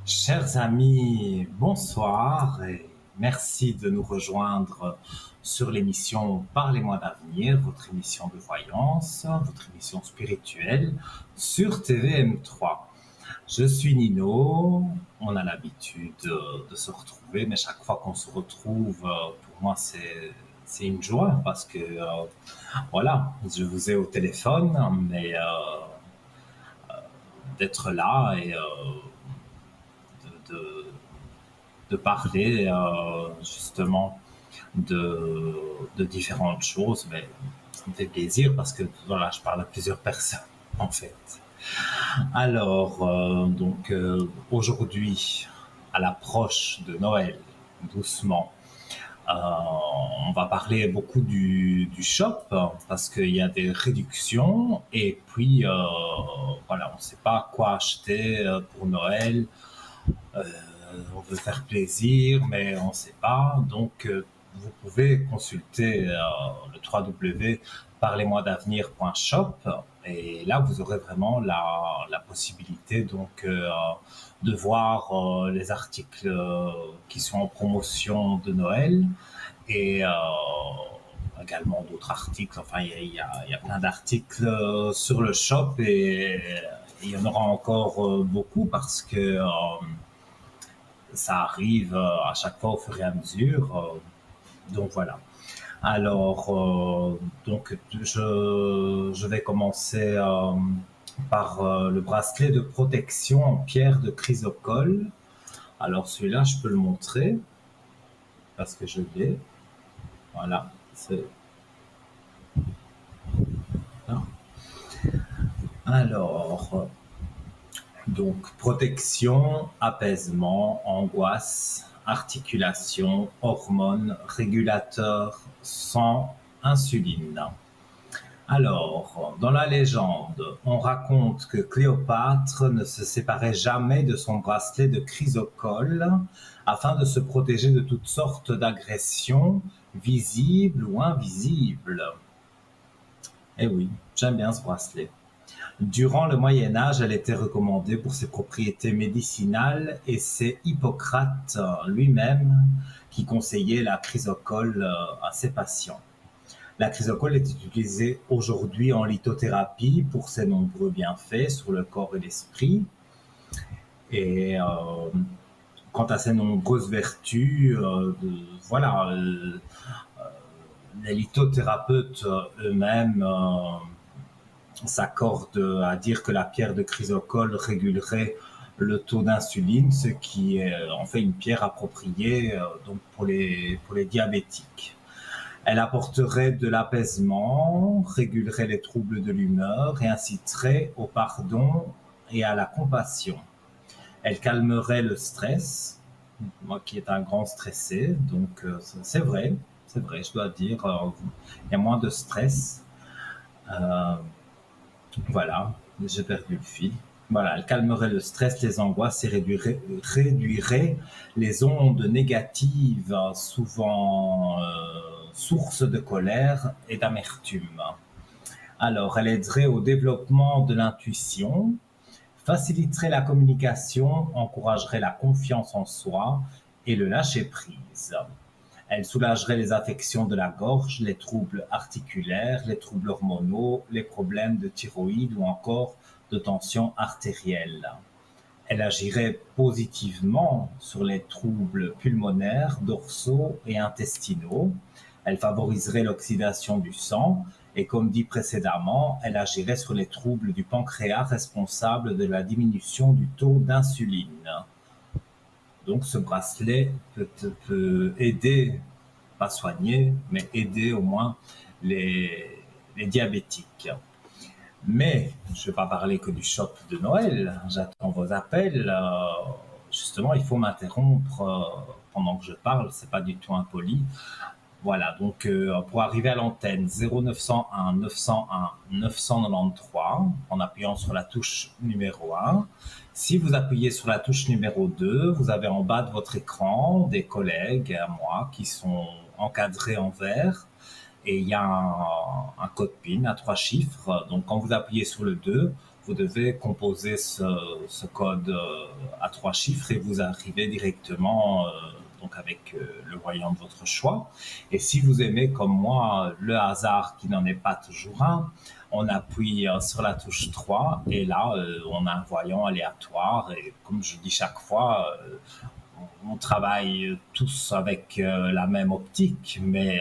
Chers amis, bonsoir et merci de nous rejoindre sur l'émission Parlez-moi d'avenir, votre émission de voyance, votre émission spirituelle sur TVM3. Je suis Nino, on a l'habitude de se retrouver, mais chaque fois qu'on se retrouve, pour moi c'est une joie parce que voilà, je vous ai au téléphone, mais d'être là et de de parler justement de différentes choses, mais ça me fait plaisir parce que voilà, je parle à plusieurs personnes en fait. Alors, aujourd'hui, à l'approche de Noël, doucement, euh, on va parler beaucoup du shop parce qu'il y a des réductions et puis voilà, on ne sait pas quoi acheter pour Noël. Euh, on veut faire plaisir, mais on ne sait pas. Donc, vous pouvez consulter le www.parlez-moi-d'avenir.shop et là, vous aurez vraiment la possibilité donc de voir les articles qui sont en promotion de Noël et également d'autres articles. Enfin, il y a plein d'articles sur le shop et il y en aura encore beaucoup parce que ça arrive à chaque fois au fur et à mesure. Donc voilà. Alors, je vais commencer par le bracelet de protection en pierre de chrysocole. Alors celui-là, je peux le montrer parce que je l'ai. Voilà. Alors, donc protection, apaisement, angoisse, articulation, hormones, régulateur, sang, insuline. Alors, dans la légende, on raconte que Cléopâtre ne se séparait jamais de son bracelet de chrysocole afin de se protéger de toutes sortes d'agressions, visibles ou invisibles. Eh oui, j'aime bien ce bracelet. Durant le Moyen Âge, elle était recommandée pour ses propriétés médicinales et c'est Hippocrate lui-même qui conseillait la chrysocole à ses patients. La chrysocole est utilisée aujourd'hui en lithothérapie pour ses nombreux bienfaits sur le corps et l'esprit. Et quant à ses nombreuses vertus, voilà, les lithothérapeutes eux-mêmes s'accordent à dire que la pierre de chrysocole régulerait le taux d'insuline, ce qui est en fait une pierre appropriée donc pour les diabétiques. Elle apporterait de l'apaisement, régulerait les troubles de l'humeur et inciterait au pardon et à la compassion. Elle calmerait le stress, moi qui est un grand stressé, donc c'est vrai, je dois dire, il y a moins de stress. Euh, voilà, j'ai perdu le fil. Voilà, elle calmerait le stress, les angoisses et réduirait les ondes négatives, souvent source de colère et d'amertume. Alors, elle aiderait au développement de l'intuition, faciliterait la communication, encouragerait la confiance en soi et le lâcher-prise. Elle soulagerait les affections de la gorge, les troubles articulaires, les troubles hormonaux, les problèmes de thyroïde ou encore de tension artérielle. Elle agirait positivement sur les troubles pulmonaires, dorsaux et intestinaux. Elle favoriserait l'oxydation du sang et, comme dit précédemment, elle agirait sur les troubles du pancréas responsables de la diminution du taux d'insuline. Donc ce bracelet peut aider, pas soigner, mais aider au moins les diabétiques. Mais je ne vais pas parler que du shop de Noël. J'attends vos appels. Justement, il faut m'interrompre pendant que je parle. C'est pas du tout impoli. Voilà. Donc, pour arriver à l'antenne 0901 901 993 en appuyant sur la touche numéro 1. Si vous appuyez sur la touche numéro 2, vous avez en bas de votre écran des collègues à moi qui sont encadrés en vert. Et il y a un code PIN à 3 chiffres. Donc, quand vous appuyez sur le 2, vous devez composer ce code à 3 chiffres et vous arrivez directement donc avec le voyant de votre choix. Et si vous aimez, comme moi, le hasard qui n'en est pas toujours un, on appuie sur la touche 3 et là, on a un voyant aléatoire. Et comme je dis chaque fois, on travaille tous avec la même optique, mais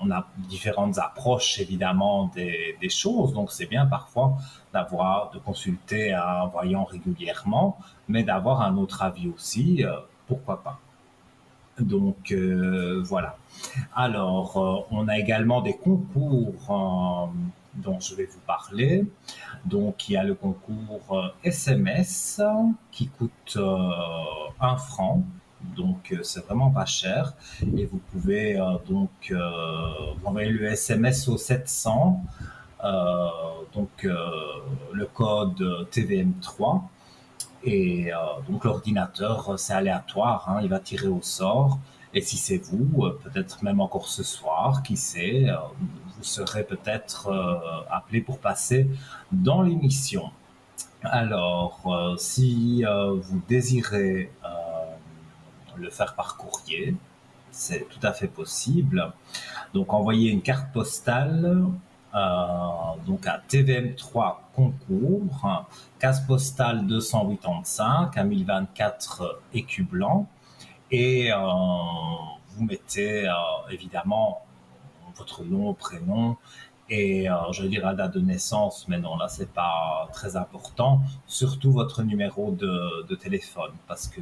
on a différentes approches évidemment des choses, donc c'est bien parfois de consulter un voyant régulièrement, mais d'avoir un autre avis aussi, pourquoi pas. Donc voilà. Alors, on a également des concours dont je vais vous parler. Donc, il y a le concours SMS qui coûte 1 franc. Donc, c'est vraiment pas cher. Et vous pouvez envoyer le SMS au 700. Donc, le code TVM3. Et donc l'ordinateur, c'est aléatoire, hein, il va tirer au sort. Et si c'est vous, peut-être même encore ce soir, qui sait, vous serez peut-être appelé pour passer dans l'émission. Alors, si vous désirez le faire par courrier, c'est tout à fait possible. Donc, envoyez une carte postale donc à TVM3 Concours, case postale 285 à 1024 Écus Blanc. Et vous mettez évidemment votre nom, prénom et je vais dire la date de naissance, mais non, là c'est pas très important. Surtout votre numéro de téléphone, parce que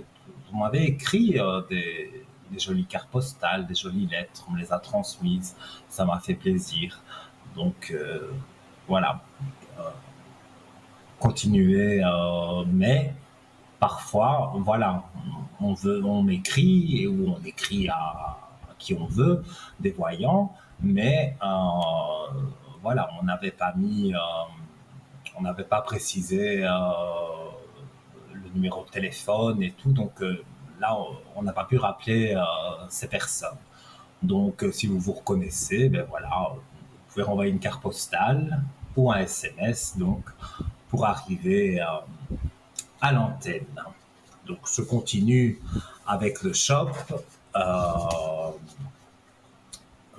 vous m'avez écrit des jolies cartes postales, des jolies lettres, on me les a transmises, ça m'a fait plaisir. Donc voilà, continuez, mais parfois, voilà, on écrit ou on écrit à qui on veut, des voyants, mais voilà, on n'avait pas précisé le numéro de téléphone et tout, donc là, on n'a pas pu rappeler ces personnes. Donc, si vous vous reconnaissez, ben voilà, vous pouvez renvoyer une carte postale ou un SMS, donc, pour arriver à l'antenne. Donc, je continue avec le shop.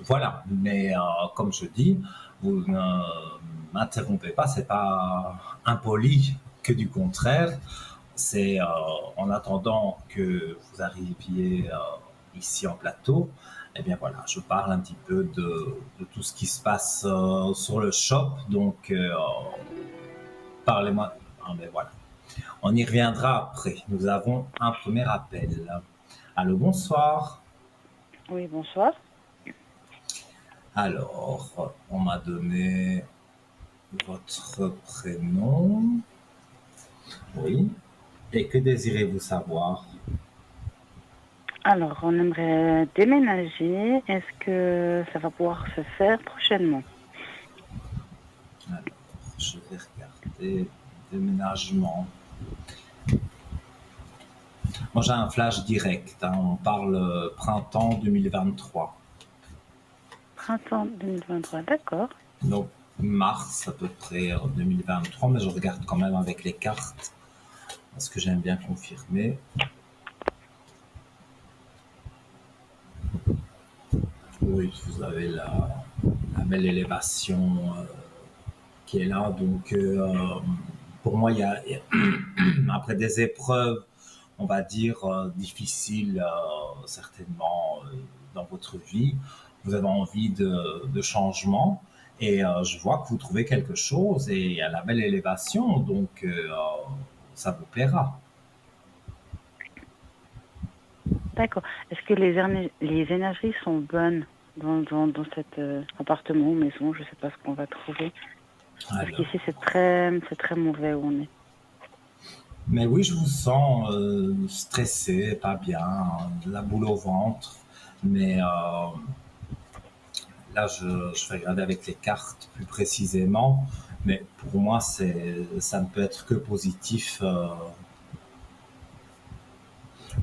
Voilà, mais comme je dis, vous ne m'interrompez pas, c'est pas impoli, que du contraire. C'est en attendant que vous arriviez ici en plateau, eh bien voilà, je parle un petit peu de tout ce qui se passe sur le shop. Donc, parlez-moi. Ah, ben voilà. On y reviendra après. Nous avons un premier appel. Allô, bonsoir. Oui, bonsoir. Alors, on m'a donné votre prénom. Oui. Et que désirez-vous savoir? Alors, on aimerait déménager. Est-ce que ça va pouvoir se faire prochainement? Alors, je vais regarder. Déménagement. Moi, j'ai un flash direct, hein. On parle printemps 2023. Printemps 2023, d'accord. Donc, mars à peu près 2023, mais je regarde quand même avec les cartes parce que j'aime bien confirmer. Oui, vous avez la belle élévation qui est là. Donc, pour moi, il y a après des épreuves, on va dire, difficiles certainement dans votre vie, vous avez envie de changement. Et je vois que vous trouvez quelque chose et il y a la belle élévation, donc ça vous plaira. D'accord. Est-ce que les énergies sont bonnes dans cet appartement ou maison? Je ne sais pas ce qu'on va trouver. Parce Alors, qu'ici, c'est très mauvais où on est. mais oui, je vous sens stressé, pas bien, la boule au ventre. Mais là, je vais regarder avec les cartes plus précisément. Mais pour moi, ça ne peut être que positif.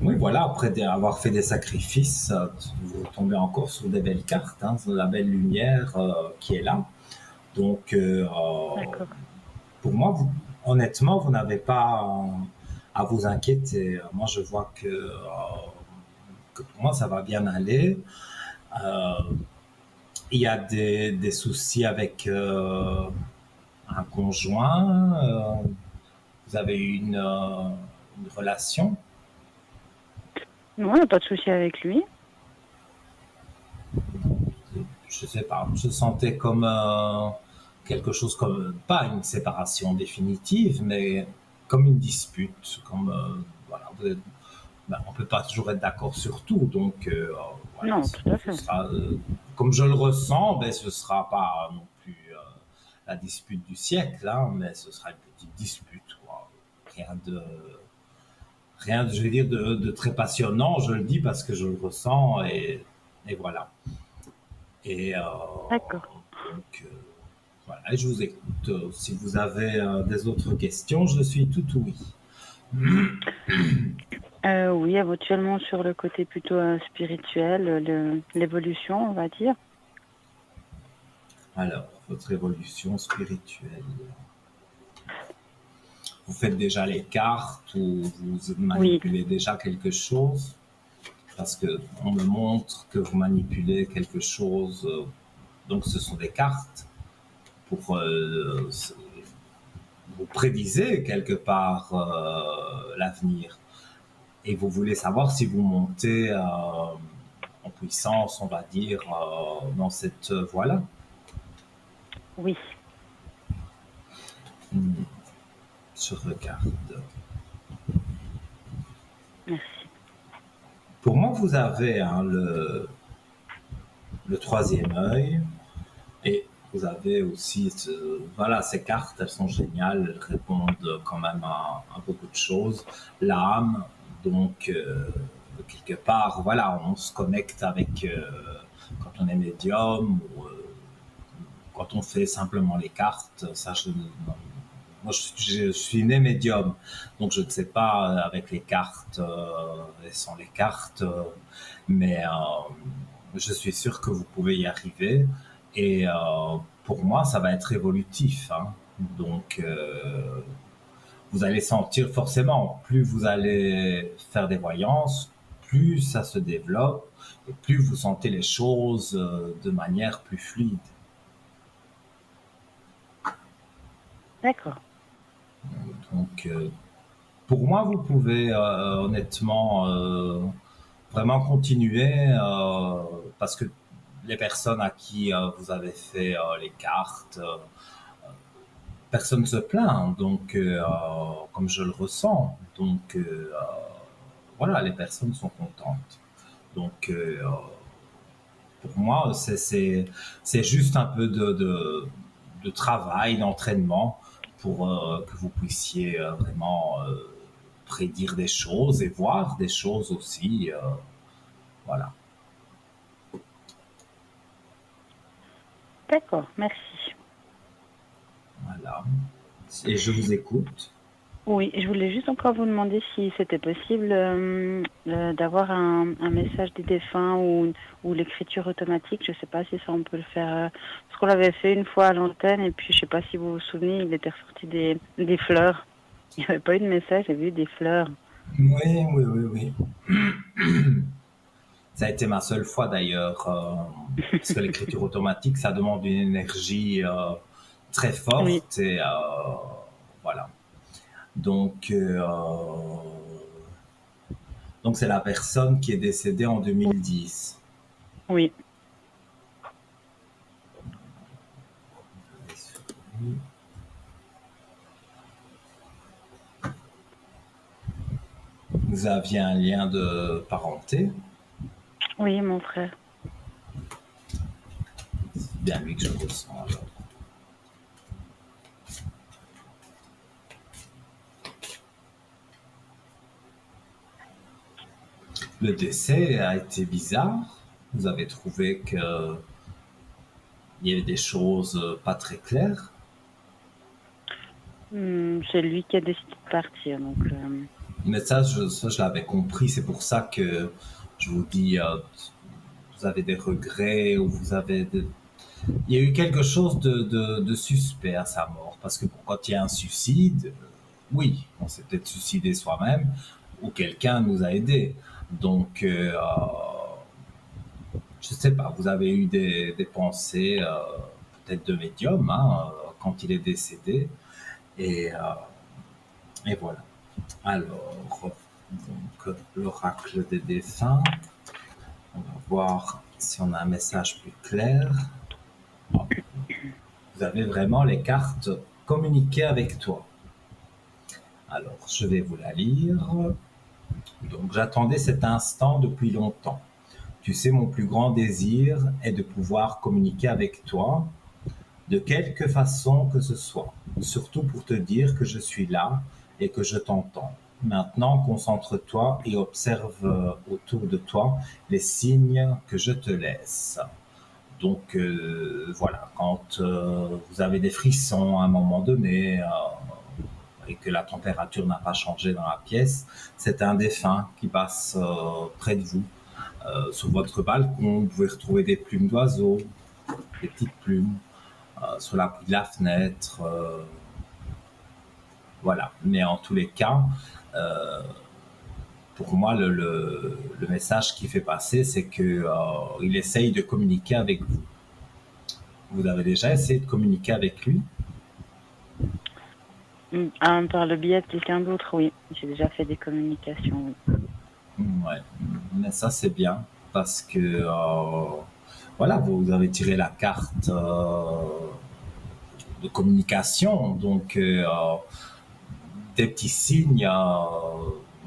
Oui, voilà, après avoir fait des sacrifices, vous tombez encore sur des belles cartes, hein, sur la belle lumière qui est là. Donc, D'accord. pour moi, honnêtement, vous n'avez pas à vous inquiéter. Moi, je vois que pour moi, ça va bien aller. Euh, il y a des soucis avec un conjoint. Vous avez eu une relation. Non, il n'y a pas de souci avec lui. Je sais pas. Je sentais comme quelque chose comme pas une séparation définitive, mais comme une dispute. Comme voilà, on peut pas toujours être d'accord sur tout, donc voilà, Non, tout à ce fait. sera comme je le ressens, ben ce sera pas non plus la dispute du siècle, hein, mais ce sera une petite dispute, quoi. Rien de je vais dire de très passionnant. Je le dis parce que je le ressens et voilà. Et D'accord. donc voilà, et je vous écoute. Si vous avez des autres questions, je suis tout oui. Oui, éventuellement sur le côté plutôt spirituel, l'évolution, on va dire. Alors, votre évolution spirituelle. Vous faites déjà les cartes ou vous Oui, manipulez déjà quelque chose? Parce que on me montre que vous manipulez quelque chose. Donc, ce sont des cartes pour vous prédisez quelque part l'avenir. Et vous voulez savoir si vous montez en puissance, on va dire, dans cette voie-là. oui. Je regarde. Merci. Pour moi, vous avez hein, le troisième œil et vous avez aussi, voilà, ces cartes, elles sont géniales, elles répondent quand même à beaucoup de choses. L'âme, donc, quelque part, voilà, on se connecte avec, quand on est médium ou quand on fait simplement les cartes, ça, moi, je suis né médium, donc je ne sais pas avec les cartes et sans les cartes, mais je suis sûr que vous pouvez y arriver. Et pour moi, ça va être évolutif. Hein. Donc, vous allez sentir forcément, plus vous allez faire des voyances, plus ça se développe et plus vous sentez les choses de manière plus fluide. D'accord. Donc, pour moi, vous pouvez honnêtement vraiment continuer parce que les personnes à qui vous avez fait les cartes, personne ne se plaint. Donc, comme je le ressens, donc voilà, les personnes sont contentes. Donc, pour moi, c'est juste un peu de travail, d'entraînement pour que vous puissiez vraiment prédire des choses et voir des choses aussi. Voilà. D'accord, merci. Voilà. Et je vous écoute. Oui, je voulais juste encore vous demander si c'était possible d'avoir un message des défunts ou l'écriture automatique. Je ne sais pas si ça on peut le faire. Parce qu'on l'avait fait une fois à l'antenne et puis je ne sais pas si vous vous souvenez, il était ressorti des fleurs. Il n'y avait pas eu de message, il y avait eu des fleurs. Oui, oui, oui, oui. Ça a été ma seule fois d'ailleurs, parce que l'écriture automatique, ça demande une énergie très Oui, forte et voilà. Donc, donc c'est la personne qui est décédée en 2010. oui. Vous aviez un lien de parenté, Oui, mon frère. c'est bien lui que je ressens alors. Le décès a été bizarre. Vous avez trouvé qu'il y avait des choses pas très claires. C'est lui qui a décidé de partir. Donc, Mais ça, je l'avais compris. C'est pour ça que je vous dis, vous avez des regrets ou vous avez il y a eu quelque chose de suspect à sa mort. Parce que bon, quand il y a un suicide, oui, on s'est peut-être suicidé soi-même ou quelqu'un nous a aidés. Donc, je sais pas, vous avez eu des pensées peut-être de médium quand il est décédé. Et, et voilà. Alors, donc, l'oracle des défunts. On va voir si on a un message plus clair. Vous avez vraiment les cartes communiquer avec toi. Alors, je vais vous la lire. Donc, j'attendais cet instant depuis longtemps. Tu sais, mon plus grand désir est de pouvoir communiquer avec toi, de quelque façon que ce soit, surtout pour te dire que je suis là et que je t'entends. Maintenant, concentre-toi et observe autour de toi les signes que je te laisse. Donc voilà, quand vous avez des frissons à un moment donné et que la température n'a pas changé dans la pièce, c'est un défunt qui passe près de vous. Sur votre balcon, vous pouvez retrouver des plumes d'oiseaux, des petites plumes, sur l'appui de la fenêtre. Voilà. Mais en tous les cas, pour moi, le message qu'il fait passer, c'est qu'il essaye de communiquer avec vous. Vous avez déjà essayé de communiquer avec lui? Par le biais de quelqu'un d'autre, oui. J'ai déjà fait des communications, oui. Ouais, mais ça c'est bien parce que voilà, vous avez tiré la carte de communication, donc des petits signes,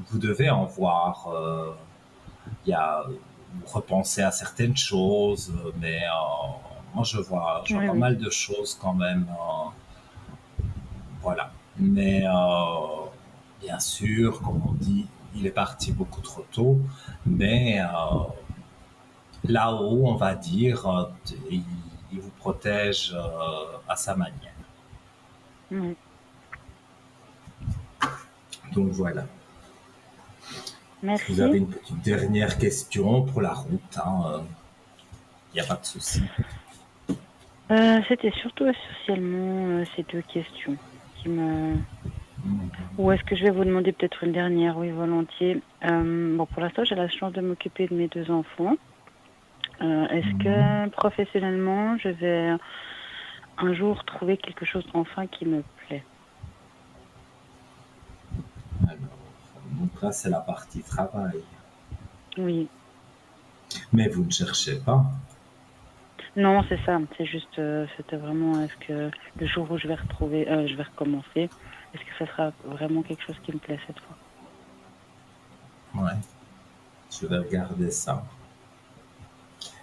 vous devez en voir. Il y a vous repensez à certaines choses, mais moi je vois Oui, pas oui. mal de choses quand même. Voilà. Mais bien sûr, comme on dit, il est parti beaucoup trop tôt, mais là-haut, on va dire, il vous protège à sa manière. Oui. Donc voilà. Si vous Merci. avez une petite dernière question pour la route, il n'y a pas de souci. C'était surtout essentiellement ces deux questions qui me... Ou est-ce que je vais vous demander peut-être une dernière? Oui, volontiers. Bon, pour l'instant, j'ai la chance de m'occuper de mes deux enfants. Est-ce que professionnellement, je vais un jour trouver quelque chose enfin qui me plaît? Alors, donc là, c'est la partie travail. Oui. Mais vous ne cherchez pas. Non, c'est ça. C'est juste, c'était vraiment, est-ce que le jour où je vais recommencer, est-ce que ça sera vraiment quelque chose qui me plaît cette fois? Ouais, je vais regarder ça.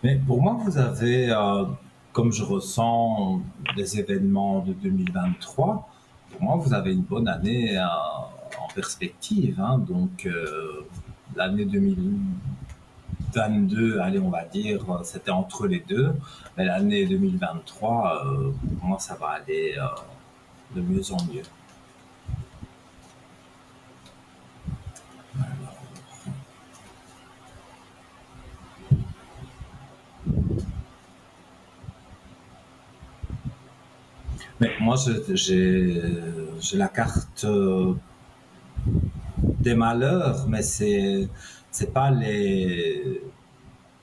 Mais pour moi, vous avez, comme je ressens des événements de 2023, pour moi, vous avez une bonne année en perspective. Donc, l'année 2022, allez, on va dire, c'était entre les deux. Mais l'année 2023, pour moi, ça va aller de mieux en mieux. Mais moi, j'ai la carte des malheurs, mais c'est pas les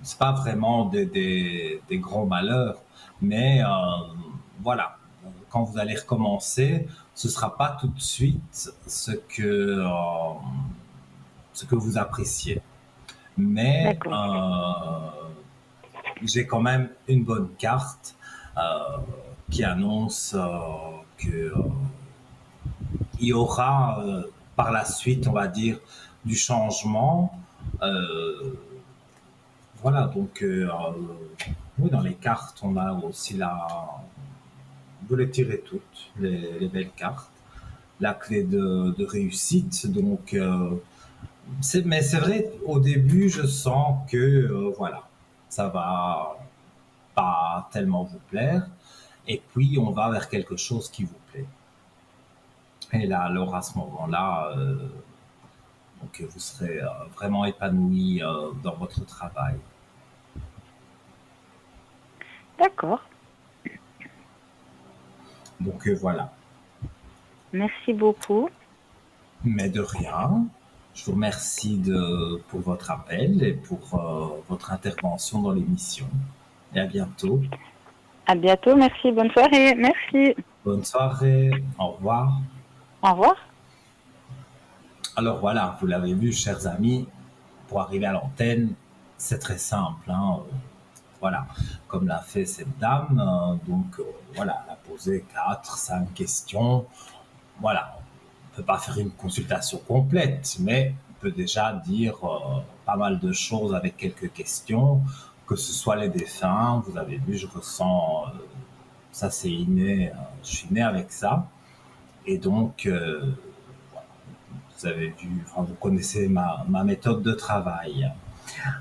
c'est pas vraiment des gros malheurs, mais voilà, quand vous allez recommencer, ce sera pas tout de suite ce que vous appréciez. Mais D'accord. j'ai quand même une bonne carte qui annonce que il y aura par la suite, on va dire, du changement. Euh, voilà, donc oui, dans les cartes, on a aussi vous les tirez toutes, les belles cartes, la clé de réussite. Donc, mais c'est vrai, au début, je sens que voilà, ça va pas tellement vous plaire, et puis on va vers quelque chose qui vous plaît. Et là, alors à ce moment-là, donc vous serez vraiment épanoui dans votre travail. D'accord. Donc voilà. Merci beaucoup. Mais de rien. Je vous remercie pour votre appel et pour votre intervention dans l'émission. Et à bientôt. À bientôt. Merci. Bonne soirée. Merci. Bonne soirée. Au revoir. Au revoir. Alors voilà, vous l'avez vu, chers amis, pour arriver à l'antenne, c'est très simple. Hein. Voilà, comme l'a fait cette dame. Voilà, elle a posé 4, 5 questions. Voilà, on ne peut pas faire une consultation complète, mais on peut déjà dire pas mal de choses avec quelques questions, que ce soit les défunts. Vous avez vu, je ressens, ça c'est inné, je suis né avec ça. Et donc, vous avez vu, enfin, vous connaissez ma méthode de travail.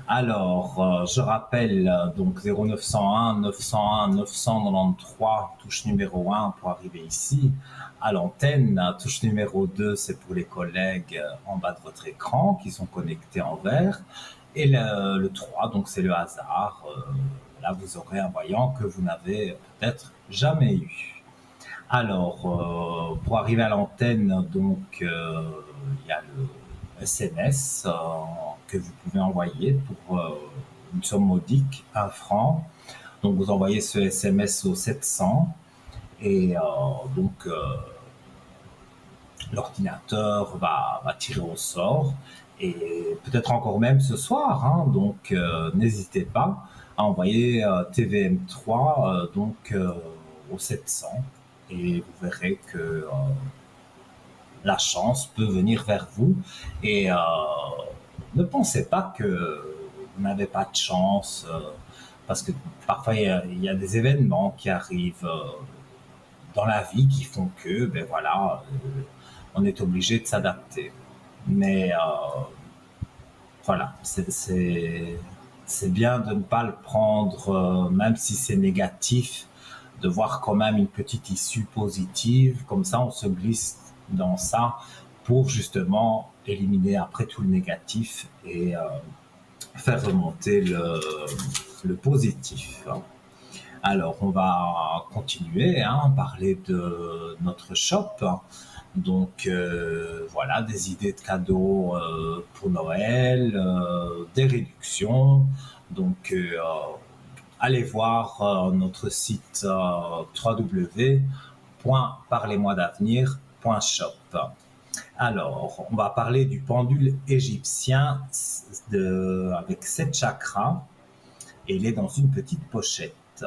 Alors, je rappelle donc 0901 901 993, touche numéro 1 pour arriver ici à l'antenne. Touche numéro 2, c'est pour les collègues en bas de votre écran qui sont connectés en vert. Et le 3, donc c'est le hasard. Là, vous aurez un voyant que vous n'avez peut-être jamais eu. Alors, pour arriver à l'antenne, donc, il y a le SMS que vous pouvez envoyer pour une somme modique, 1 franc. Donc, vous envoyez ce SMS au 700 et l'ordinateur va tirer au sort et peut-être encore même ce soir. Hein, donc, n'hésitez pas à envoyer TVM3 au 700 et vous verrez que la chance peut venir vers vous et ne pensez pas que vous n'avez pas de chance parce que parfois il y a des événements qui arrivent dans la vie qui font que ben voilà on est obligé de s'adapter mais voilà c'est bien de ne pas le prendre même si c'est négatif, de voir quand même une petite issue positive, comme ça on se glisse dans ça pour justement éliminer après tout le négatif et faire remonter le positif. Alors on va continuer à parler de notre shop. Donc voilà, des idées de cadeaux pour Noël, des réductions. Donc allez voir notre site www.parlez-moi-d'avenir.shop. Alors, on va parler du pendule égyptien avec 7 chakras et il est dans une petite pochette.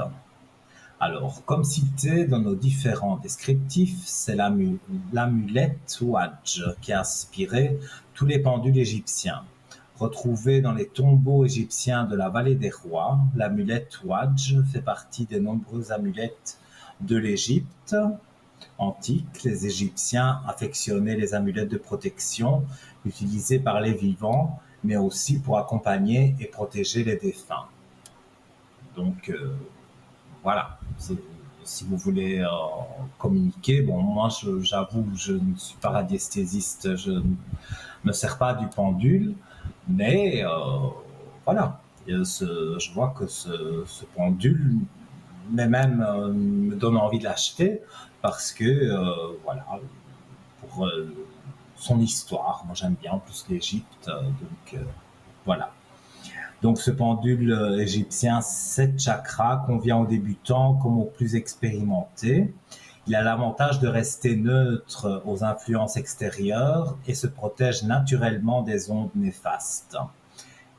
Alors, comme cité dans nos différents descriptifs, c'est l'amulette Ouadj qui a inspiré tous les pendules égyptiens. Retrouvée dans les tombeaux égyptiens de la vallée des rois, l'amulette Ouadj fait partie des nombreuses amulettes de l'Égypte antique. Les Égyptiens affectionnaient les amulettes de protection utilisées par les vivants, mais aussi pour accompagner et protéger les défunts. Donc, voilà, si vous voulez communiquer, bon, moi j'avoue, je ne suis pas radiesthésiste, je ne me sers pas du pendule, mais voilà, je vois que ce pendule même me donne envie de l'acheter parce que voilà, pour son histoire, moi j'aime bien en plus l'Égypte, donc voilà. Donc ce pendule égyptien 7 chakras convient aux débutants comme aux plus expérimentés. Il a l'avantage de rester neutre aux influences extérieures et se protège naturellement des ondes néfastes.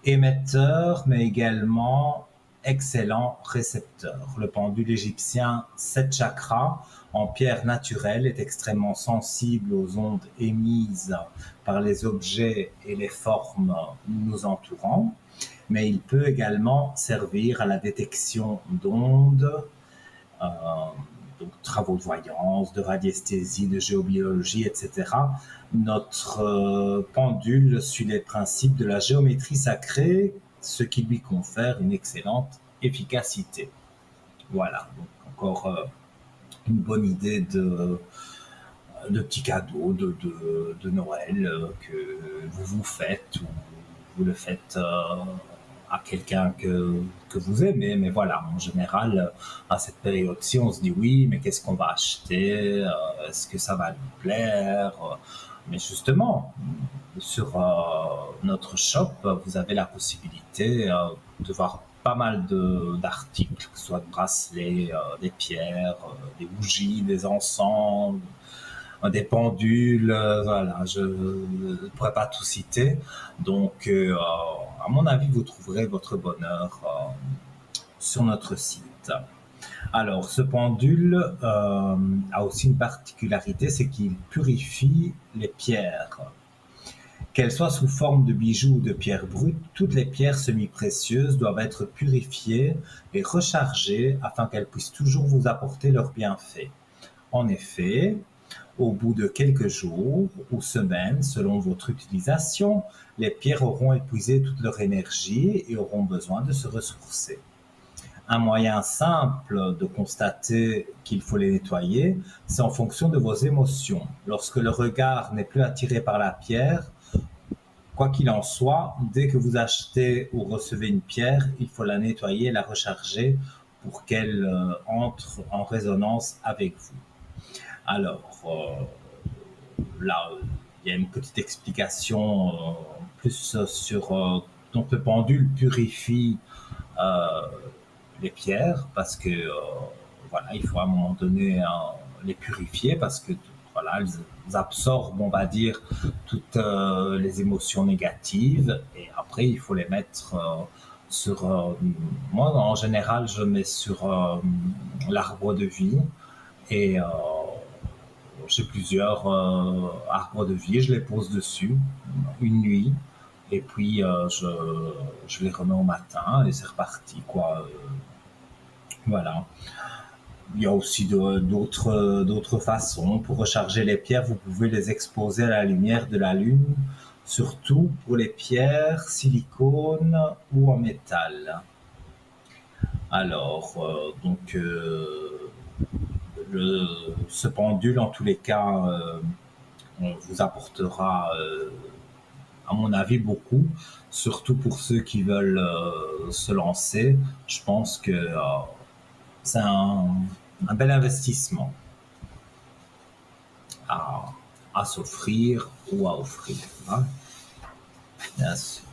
Émetteur, mais également excellent récepteur. Le pendule égyptien 7 chakras en pierre naturelle est extrêmement sensible aux ondes émises par les objets et les formes nous entourant, mais il peut également servir à la détection d'ondes, euh, donc travaux de voyance, de radiesthésie, de géobiologie, etc. Notre pendule suit les principes de la géométrie sacrée, ce qui lui confère une excellente efficacité. Voilà, donc encore une bonne idée de petits cadeaux de Noël que vous faites ou vous le faites à quelqu'un que vous aimez. Mais voilà, en général, à cette période-ci, on se dit oui, mais qu'est-ce qu'on va acheter? Est-ce que ça va nous plaire? Mais justement, sur notre shop, vous avez la possibilité de voir pas mal d'articles, que ce soit de bracelets, des pierres, des bougies, des encens, des pendules, voilà, je ne pourrais pas tout citer. Donc, à mon avis, vous trouverez votre bonheur sur notre site. Alors, ce pendule a aussi une particularité, c'est qu'il purifie les pierres. Qu'elles soient sous forme de bijoux ou de pierres brutes, toutes les pierres semi-précieuses doivent être purifiées et rechargées afin qu'elles puissent toujours vous apporter leurs bienfaits. En effet, au bout de quelques jours ou semaines, selon votre utilisation, les pierres auront épuisé toute leur énergie et auront besoin de se ressourcer. Un moyen simple de constater qu'il faut les nettoyer, c'est en fonction de vos émotions. Lorsque le regard n'est plus attiré par la pierre, quoi qu'il en soit, dès que vous achetez ou recevez une pierre, il faut la nettoyer et la recharger pour qu'elle entre en résonance avec vous. Alors, là, il y a une petite explication plus sur... donc le pendule purifie les pierres parce que voilà, il faut à un moment donné les purifier parce que voilà, elles absorbent, on va dire, toutes les émotions négatives et après il faut les mettre sur... moi, en général, je mets sur l'arbre de vie et j'ai plusieurs arbres de vie, je les pose dessus une nuit et puis je les remets au matin et c'est reparti, quoi. Voilà. Il y a aussi d'autres façons. Pour recharger les pierres, vous pouvez les exposer à la lumière de la lune, surtout pour les pierres silicone ou en métal. Alors, donc, ce pendule, en tous les cas, vous apportera, à mon avis, beaucoup, surtout pour ceux qui veulent se lancer. Je pense que c'est un bel investissement à s'offrir ou à offrir. Hein? Bien sûr.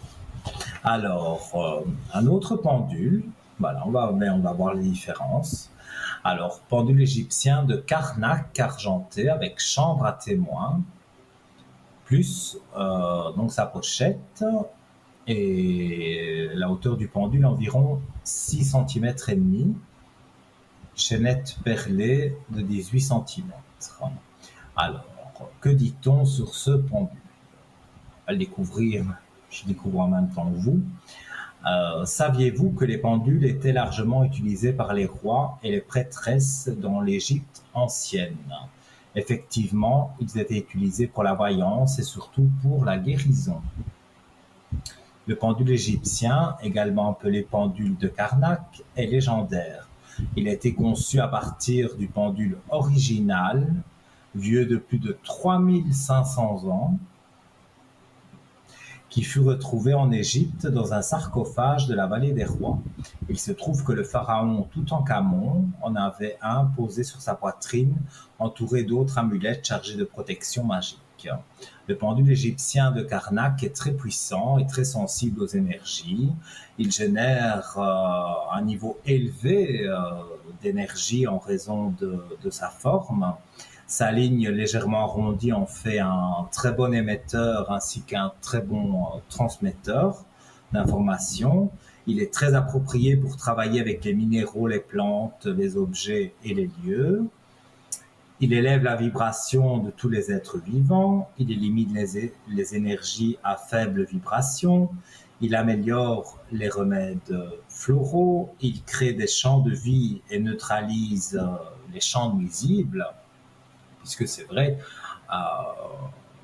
Alors, un autre pendule, voilà, on va voir les différences. Alors, pendule égyptien de Karnak argenté avec chambre à témoin, plus donc sa pochette et la hauteur du pendule environ 6 cm et demi, chaînette perlée de 18 cm. Alors, que dit-on sur ce pendule? À le découvrir, je découvre en même temps que vous. Saviez-vous que les pendules étaient largement utilisés par les rois et les prêtresses dans l'Égypte ancienne? Effectivement, ils étaient utilisés pour la voyance et surtout pour la guérison. Le pendule égyptien, également appelé pendule de Karnak, est légendaire. Il a été conçu à partir du pendule original, vieux de plus de 3500 ans, qui fut retrouvé en Égypte dans un sarcophage de la vallée des rois. Il se trouve que le pharaon Toutankhamon en avait un posé sur sa poitrine, entouré d'autres amulettes chargées de protection magique. Le pendule égyptien de Karnak est très puissant et très sensible aux énergies. Il génère un niveau élevé d'énergie en raison de sa forme. Sa ligne légèrement arrondie en fait un très bon émetteur ainsi qu'un très bon transmetteur d'informations. Il est très approprié pour travailler avec les minéraux, les plantes, les objets et les lieux. Il élève la vibration de tous les êtres vivants. Il élimine les énergies à faible vibration. Il améliore les remèdes floraux. Il crée des champs de vie et neutralise les champs nuisibles. Puisque c'est vrai,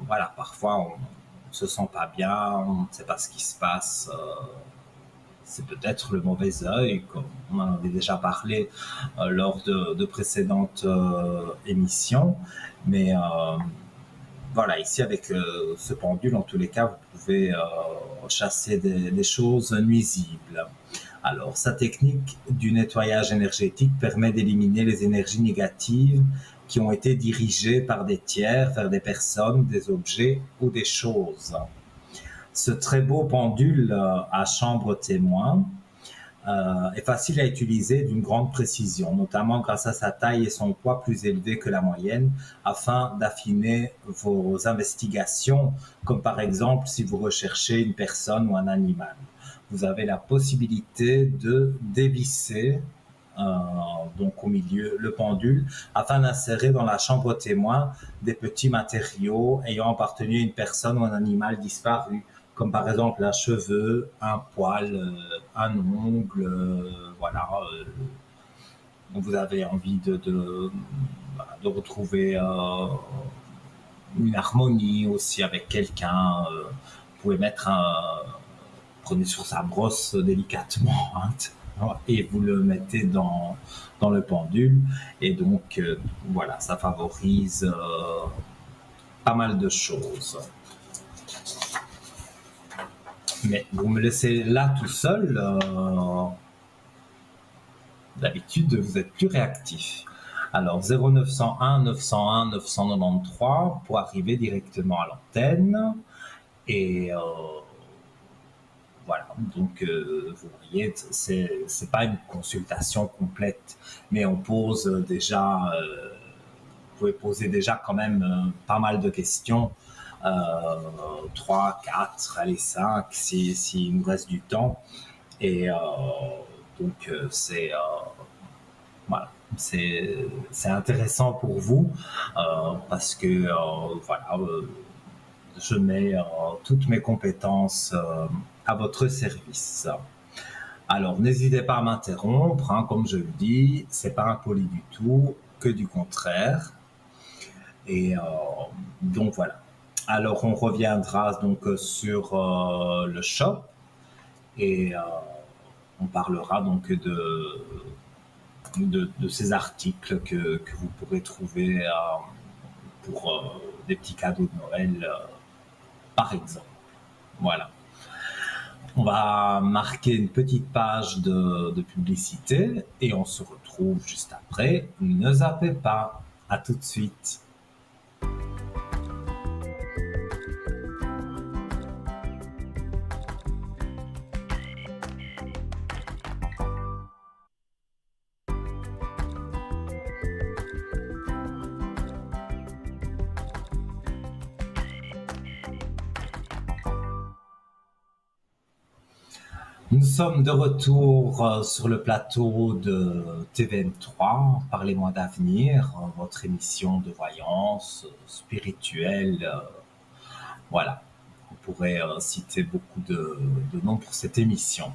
voilà, parfois on se sent pas bien, on ne sait pas ce qui se passe, c'est peut-être le mauvais œil, comme on en avait déjà parlé lors de précédentes émissions, mais voilà, ici avec ce pendule, en tous les cas, vous pouvez chasser des choses nuisibles. Alors, sa technique du nettoyage énergétique permet d'éliminer les énergies négatives qui ont été dirigées par des tiers vers des personnes, des objets ou des choses. Ce très beau pendule à chambre témoin est facile à utiliser d'une grande précision, notamment grâce à sa taille et son poids plus élevé que la moyenne, afin d'affiner vos investigations, comme par exemple si vous recherchez une personne ou un animal. Vous avez la possibilité de dévisser donc au milieu le pendule afin d'insérer dans la chambre témoin des petits matériaux ayant appartenu à une personne ou un animal disparu, comme par exemple un cheveu, un poil, un ongle, voilà. Vous avez envie de retrouver une harmonie aussi avec quelqu'un. Vous pouvez mettre prenez sur sa brosse délicatement et vous le mettez dans le pendule. Et donc, voilà, ça favorise pas mal de choses. Mais vous me laissez là tout seul. D'habitude, vous êtes plus réactif. Alors, 0901 901 993 pour arriver directement à l'antenne. Et voilà, donc vous voyez, c'est pas une consultation complète, mais on pose déjà, vous pouvez poser déjà quand même pas mal de questions, 3, 4, allez 5, si nous reste du temps. Et donc voilà, c'est intéressant pour vous parce que voilà, je mets toutes mes compétences à votre service. Alors, n'hésitez pas à m'interrompre, hein, comme je le dis, c'est pas impoli du tout, que du contraire. Et donc voilà. Alors, on reviendra donc sur le shop et on parlera donc de ces articles que vous pourrez trouver pour des petits cadeaux de Noël, par exemple. Voilà. On va marquer une petite page de publicité et on se retrouve juste après. Ne zappez pas. À tout de suite. Nous sommes de retour sur le plateau de TVM3, Parlez-moi d'avenir, votre émission de voyance spirituelle. Voilà, on pourrait citer beaucoup de noms pour cette émission.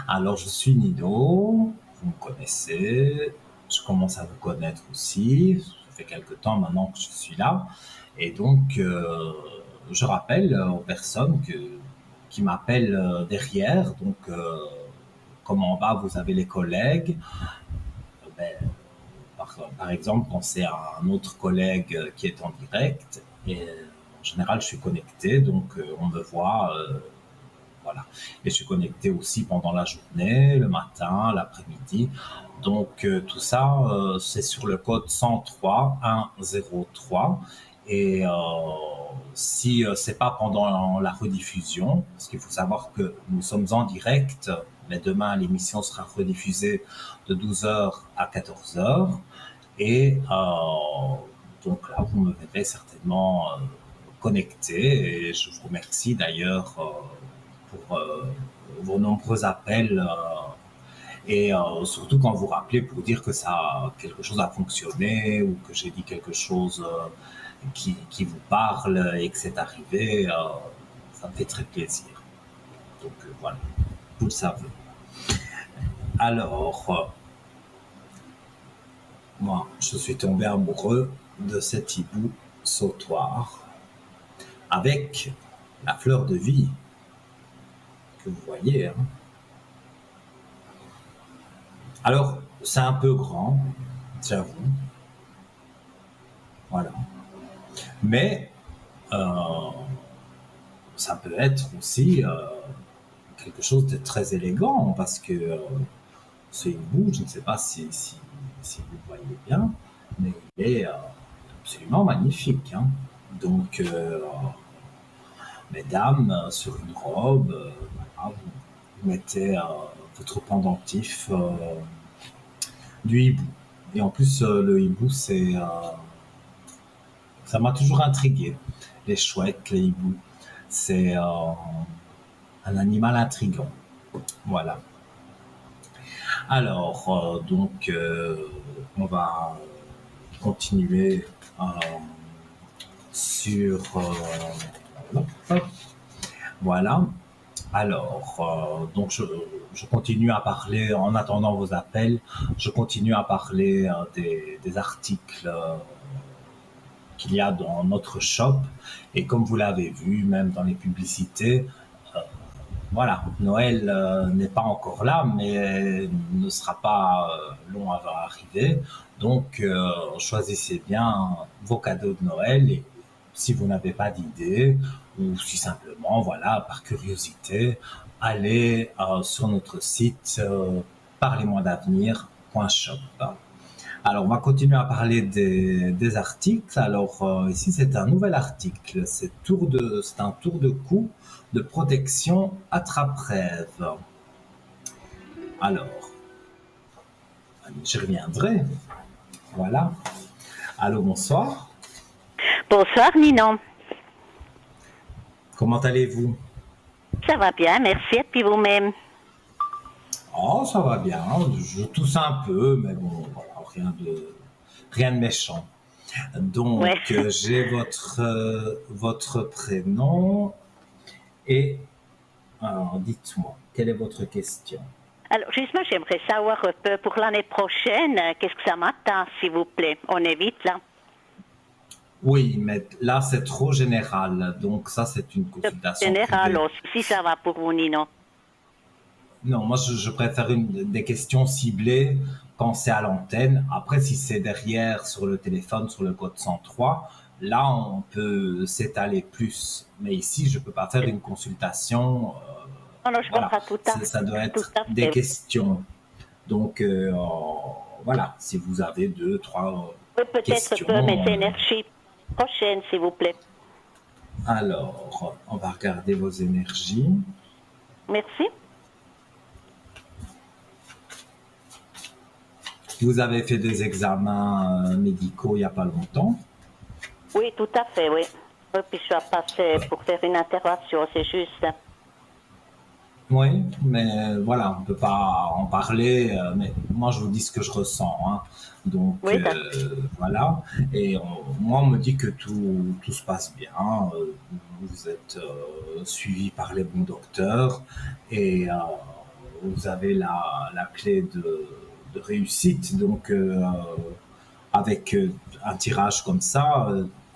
Alors, je suis Nino, vous me connaissez, je commence à vous connaître aussi, ça fait quelques temps maintenant que je suis là. Et donc, je rappelle aux personnes qui m'appellent derrière, donc comme en bas vous avez les collègues, ben, par exemple quand c'est un autre collègue qui est en direct, et en général je suis connecté, donc on me voit, voilà. Et je suis connecté aussi pendant la journée, le matin, l'après-midi, donc tout ça c'est sur le code 103 103. Et si c'est pas pendant la rediffusion, parce qu'il faut savoir que nous sommes en direct, mais demain l'émission sera rediffusée de 12h à 14h. Et donc là, vous me verrez certainement connecté. Et je vous remercie d'ailleurs pour vos nombreux appels. Et surtout quand vous rappelez pour dire que quelque chose a fonctionné ou que j'ai dit quelque chose qui vous parle et que c'est arrivé, ça me fait très plaisir. Donc voilà, vous le savez. Alors, moi, je suis tombé amoureux de cet hibou sautoir avec la fleur de vie que vous voyez. Hein. Alors, c'est un peu grand, j'avoue. Voilà. Mais Euh, Ça peut être aussi quelque chose de très élégant parce que ce hibou, je ne sais pas si vous le voyez bien, mais il est absolument magnifique, hein. Donc, mesdames, sur une robe, voilà, vous mettez votre pendentif du hibou. Et en plus, le hibou, ça m'a toujours intrigué. Les chouettes, les hiboux, c'est un animal intrigant. Voilà. Alors, on va continuer sur. Voilà. Alors, je continue à parler, en attendant vos appels, je continue à parler des articles qu'il y a dans notre shop. Et comme vous l'avez vu, même dans les publicités, voilà, Noël n'est pas encore là, mais ne sera pas long à arriver. Donc, choisissez bien vos cadeaux de Noël et si vous n'avez pas d'idée ou si simplement, voilà, par curiosité, allez sur notre site parlez-moi-d'avenir.shop. Alors, on va continuer à parler des articles. Alors, ici, c'est un nouvel article. C'est un tour de cou de protection attrape-rêve. Alors, j'y reviendrai. Voilà. Allô, bonsoir. Bonsoir Ninon. Comment allez-vous? Ça va bien, merci. Et puis vous-même? Oh, ça va bien. Je tousse un peu, mais bon, voilà, rien de méchant. Donc, Ouais. j'ai votre prénom et dites-moi, quelle est votre question? Alors justement, j'aimerais savoir un peu pour l'année prochaine, qu'est-ce que ça m'attend, s'il vous plaît? On est vite là. Oui, mais là, c'est trop général. Donc, ça, c'est une De consultation général privée. aussi, si ça va pour vous, Ninon. Non, moi, je préfère des questions ciblées quand c'est à l'antenne. Après, si c'est derrière, sur le téléphone, sur le code 103, là, on peut s'étaler plus. Mais ici, je peux pas faire une consultation. Non, non, je Voilà, comprends tout à fait. ça doit Tout être à des fait. questions. Donc, voilà, si vous avez deux, trois Oui, peut-être un peu mes questions. énergies prochaines, s'il vous plaît. Alors, on va regarder vos énergies. Merci. Vous avez fait des examens médicaux il n'y a pas longtemps. Oui, tout à fait, oui. Et puis je dois passer pour faire une intervention, c'est juste. Oui, mais voilà, on ne peut pas en parler, mais moi je vous dis ce que je ressens, hein. Donc Oui, d'accord. voilà, et moi on me dit que tout se passe bien, vous êtes suivi par les bons docteurs et vous avez la clé de réussite, donc avec un tirage comme ça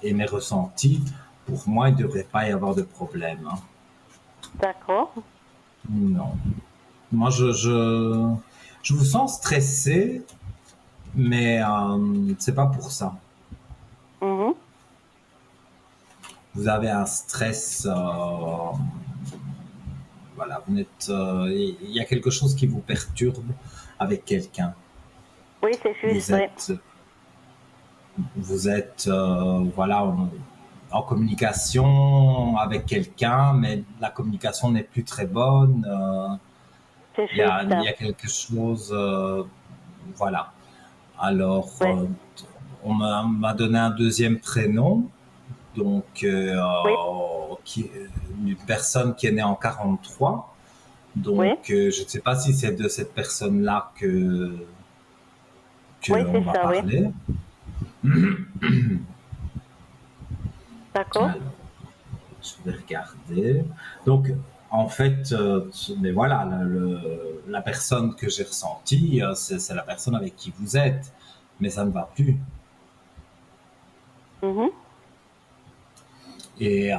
et mes ressentis, pour moi il ne devrait pas y avoir de problème, hein. D'accord. Non. Moi, je vous sens stressé, mais c'est pas pour ça. Mhm. Vous avez un stress, voilà, il y a quelque chose qui vous perturbe avec quelqu'un. Oui, c'est juste, Vous oui. êtes, vous êtes, voilà, en communication avec quelqu'un, mais la communication n'est plus très bonne. C'est Il juste. y a quelque chose, voilà. Alors, Oui. on m'a donné un deuxième prénom, donc Oui. une personne qui est née en 43. Oui. Donc, je ne sais pas si c'est de cette personne-là que Oui, on c'est va ça, oui. parler. D'accord. Alors, je vais regarder. Donc, en fait, mais voilà, la personne que j'ai ressentie, c'est la personne avec qui vous êtes, mais ça ne va plus. Mhm. Et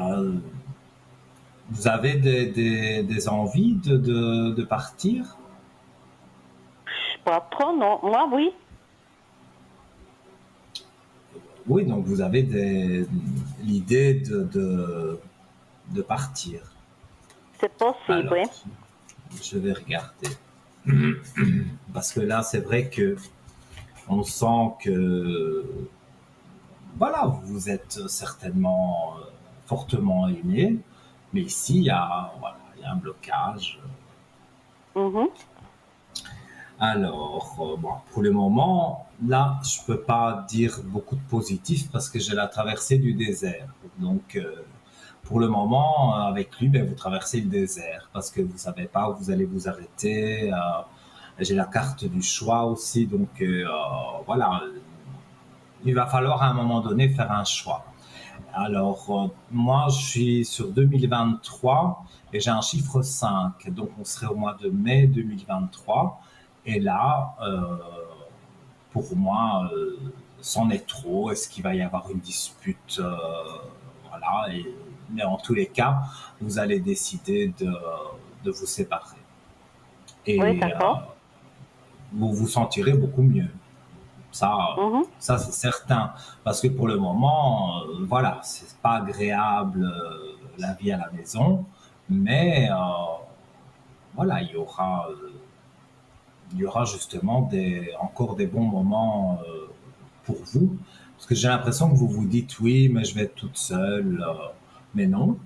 vous avez des envies de partir? Pas trop, non. Moi, oui. Oui, donc vous avez l'idée de partir. C'est possible, Alors, oui. je vais regarder. Parce que là, c'est vrai que on sent que, voilà, vous êtes certainement fortement aimé, mais ici, voilà, il y a un blocage. Mhm. Alors, bon, pour le moment, là, je peux pas dire beaucoup de positif parce que j'ai la traversée du désert. Donc, pour le moment, avec lui, ben, vous traversez le désert parce que vous savez pas où vous allez vous arrêter. J'ai la carte du choix aussi, donc voilà, il va falloir à un moment donné faire un choix. Alors, moi, je suis sur 2023 et j'ai un chiffre 5, donc on serait au mois de mai 2023. Et là, pour moi, c'en est trop. Est-ce qu'il va y avoir une dispute voilà. Mais en tous les cas, vous allez décider de vous séparer. Oui, Et d'accord. vous vous sentirez beaucoup mieux. Ça, Mhm. ça c'est certain. Parce que pour le moment, voilà, c'est pas agréable la vie à la maison, mais voilà, il y aura justement encore des bons moments pour vous. Parce que j'ai l'impression que vous vous dites oui, mais je vais être toute seule. Mais non,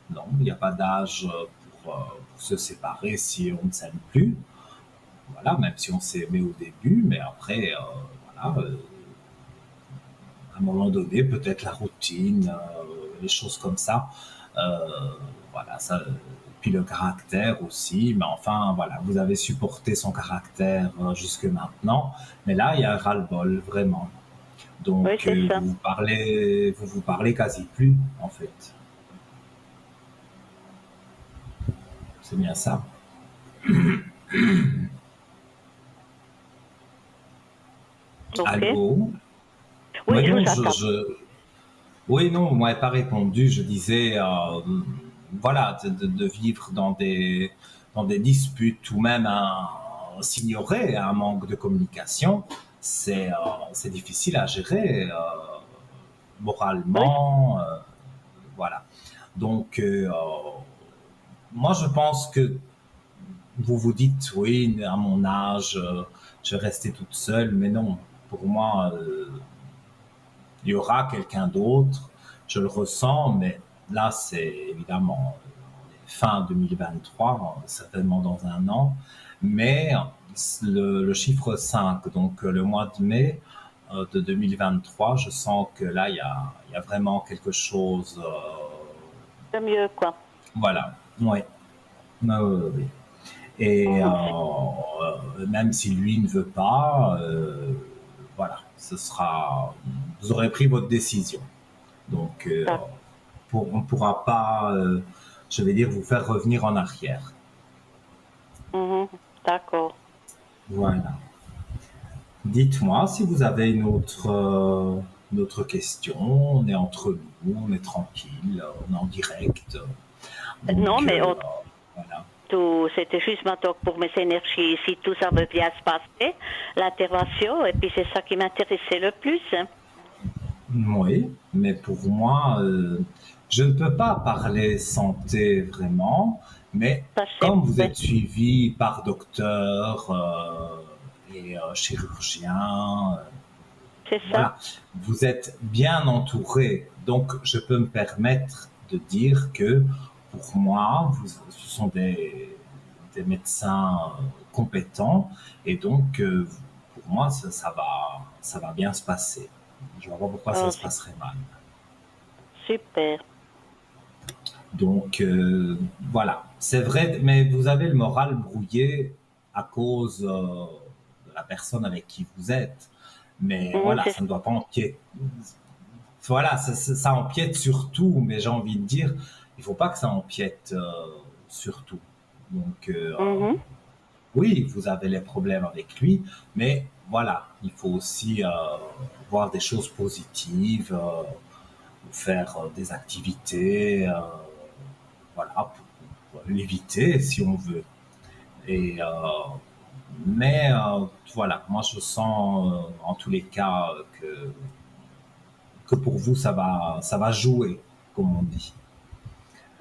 non, il n'y a pas d'âge pour se séparer si on ne s'aime plus. Voilà, même si on s'est aimé au début, mais après, voilà, à un moment donné, peut-être la routine, les choses comme ça. Euh, voilà, ça. Puis le caractère aussi, mais enfin, voilà, vous avez supporté son caractère jusque maintenant, mais là, il y a un ras-le-bol, vraiment. Oui, Donc, c'est ça. vous parlez quasi plus, en fait. C'est bien ça. Ok. Allô? Oui, Oui, je non, vous attends. oui, non, vous m'avez pas répondu. Je disais, voilà, de vivre dans des disputes ou même s'ignorer un manque de communication, c'est difficile à gérer Oui. moralement, voilà. Donc, moi, je pense que vous vous dites, oui, à mon âge, je vais rester toute seule, mais non, pour moi, il y aura quelqu'un d'autre, je le ressens, mais là, c'est évidemment fin 2023, certainement dans un an, mais le chiffre 5, donc le mois de mai de 2023, je sens que là, il y a vraiment quelque chose, C'est mieux, quoi. voilà, ouais. Oui. Et Mhm. même si lui ne veut pas, voilà, vous aurez pris votre décision. Donc, D'ac- on ne pourra pas, je vais dire, vous faire revenir en arrière. mhm. D'accord. Voilà. Dites-moi si vous avez une autre question. On est entre nous, on est tranquille, on est en direct. Non, Donc, mais voilà. c'était juste maintenant pour mes énergies, si tout ça veut bien se passer, l'intervention, et puis c'est ça qui m'intéressait le plus. Oui, mais pour moi, je ne peux pas parler santé vraiment, mais Ça, je sais, comme vous ouais. êtes suivi par docteur et chirurgien, C'est ça. voilà, vous êtes bien entouré. Donc, je peux me permettre de dire que pour moi, ce sont des médecins compétents et donc, pour moi, ça va bien se passer. Je ne vois pas pourquoi ça Oh, se passerait mal. super. Donc, voilà, c'est vrai, mais vous avez le moral brouillé à cause de la personne avec qui vous êtes. Mais Mhm, voilà, ça ne doit pas empiéter. Voilà, ça empiète sur tout, mais j'ai envie de dire, il faut pas que ça empiète sur tout. Donc, mhm. oui, vous avez les problèmes avec lui, mais voilà, il faut aussi voir des choses positives, faire des activités, voilà, pour l'éviter si on veut. Et mais voilà, moi je sens en tous les cas que pour vous ça va jouer, comme on dit.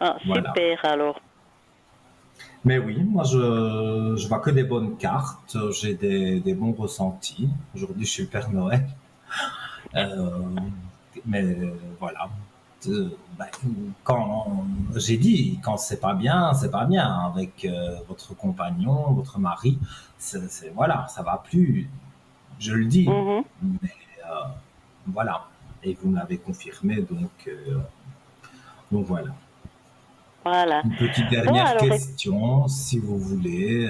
Ah, Voilà. super alors. Mais oui, moi je vois que des bonnes cartes, j'ai des bons ressentis. Aujourd'hui je suis le Père Noël. Euh, mais voilà. Ben, quand j'ai dit, quand c'est pas bien avec votre compagnon, votre mari, voilà, ça va plus. Je le dis, Mhm. mais voilà. Et vous me l'avez confirmé, donc voilà. Voilà. Une petite Bon, dernière alors, question, si vous voulez.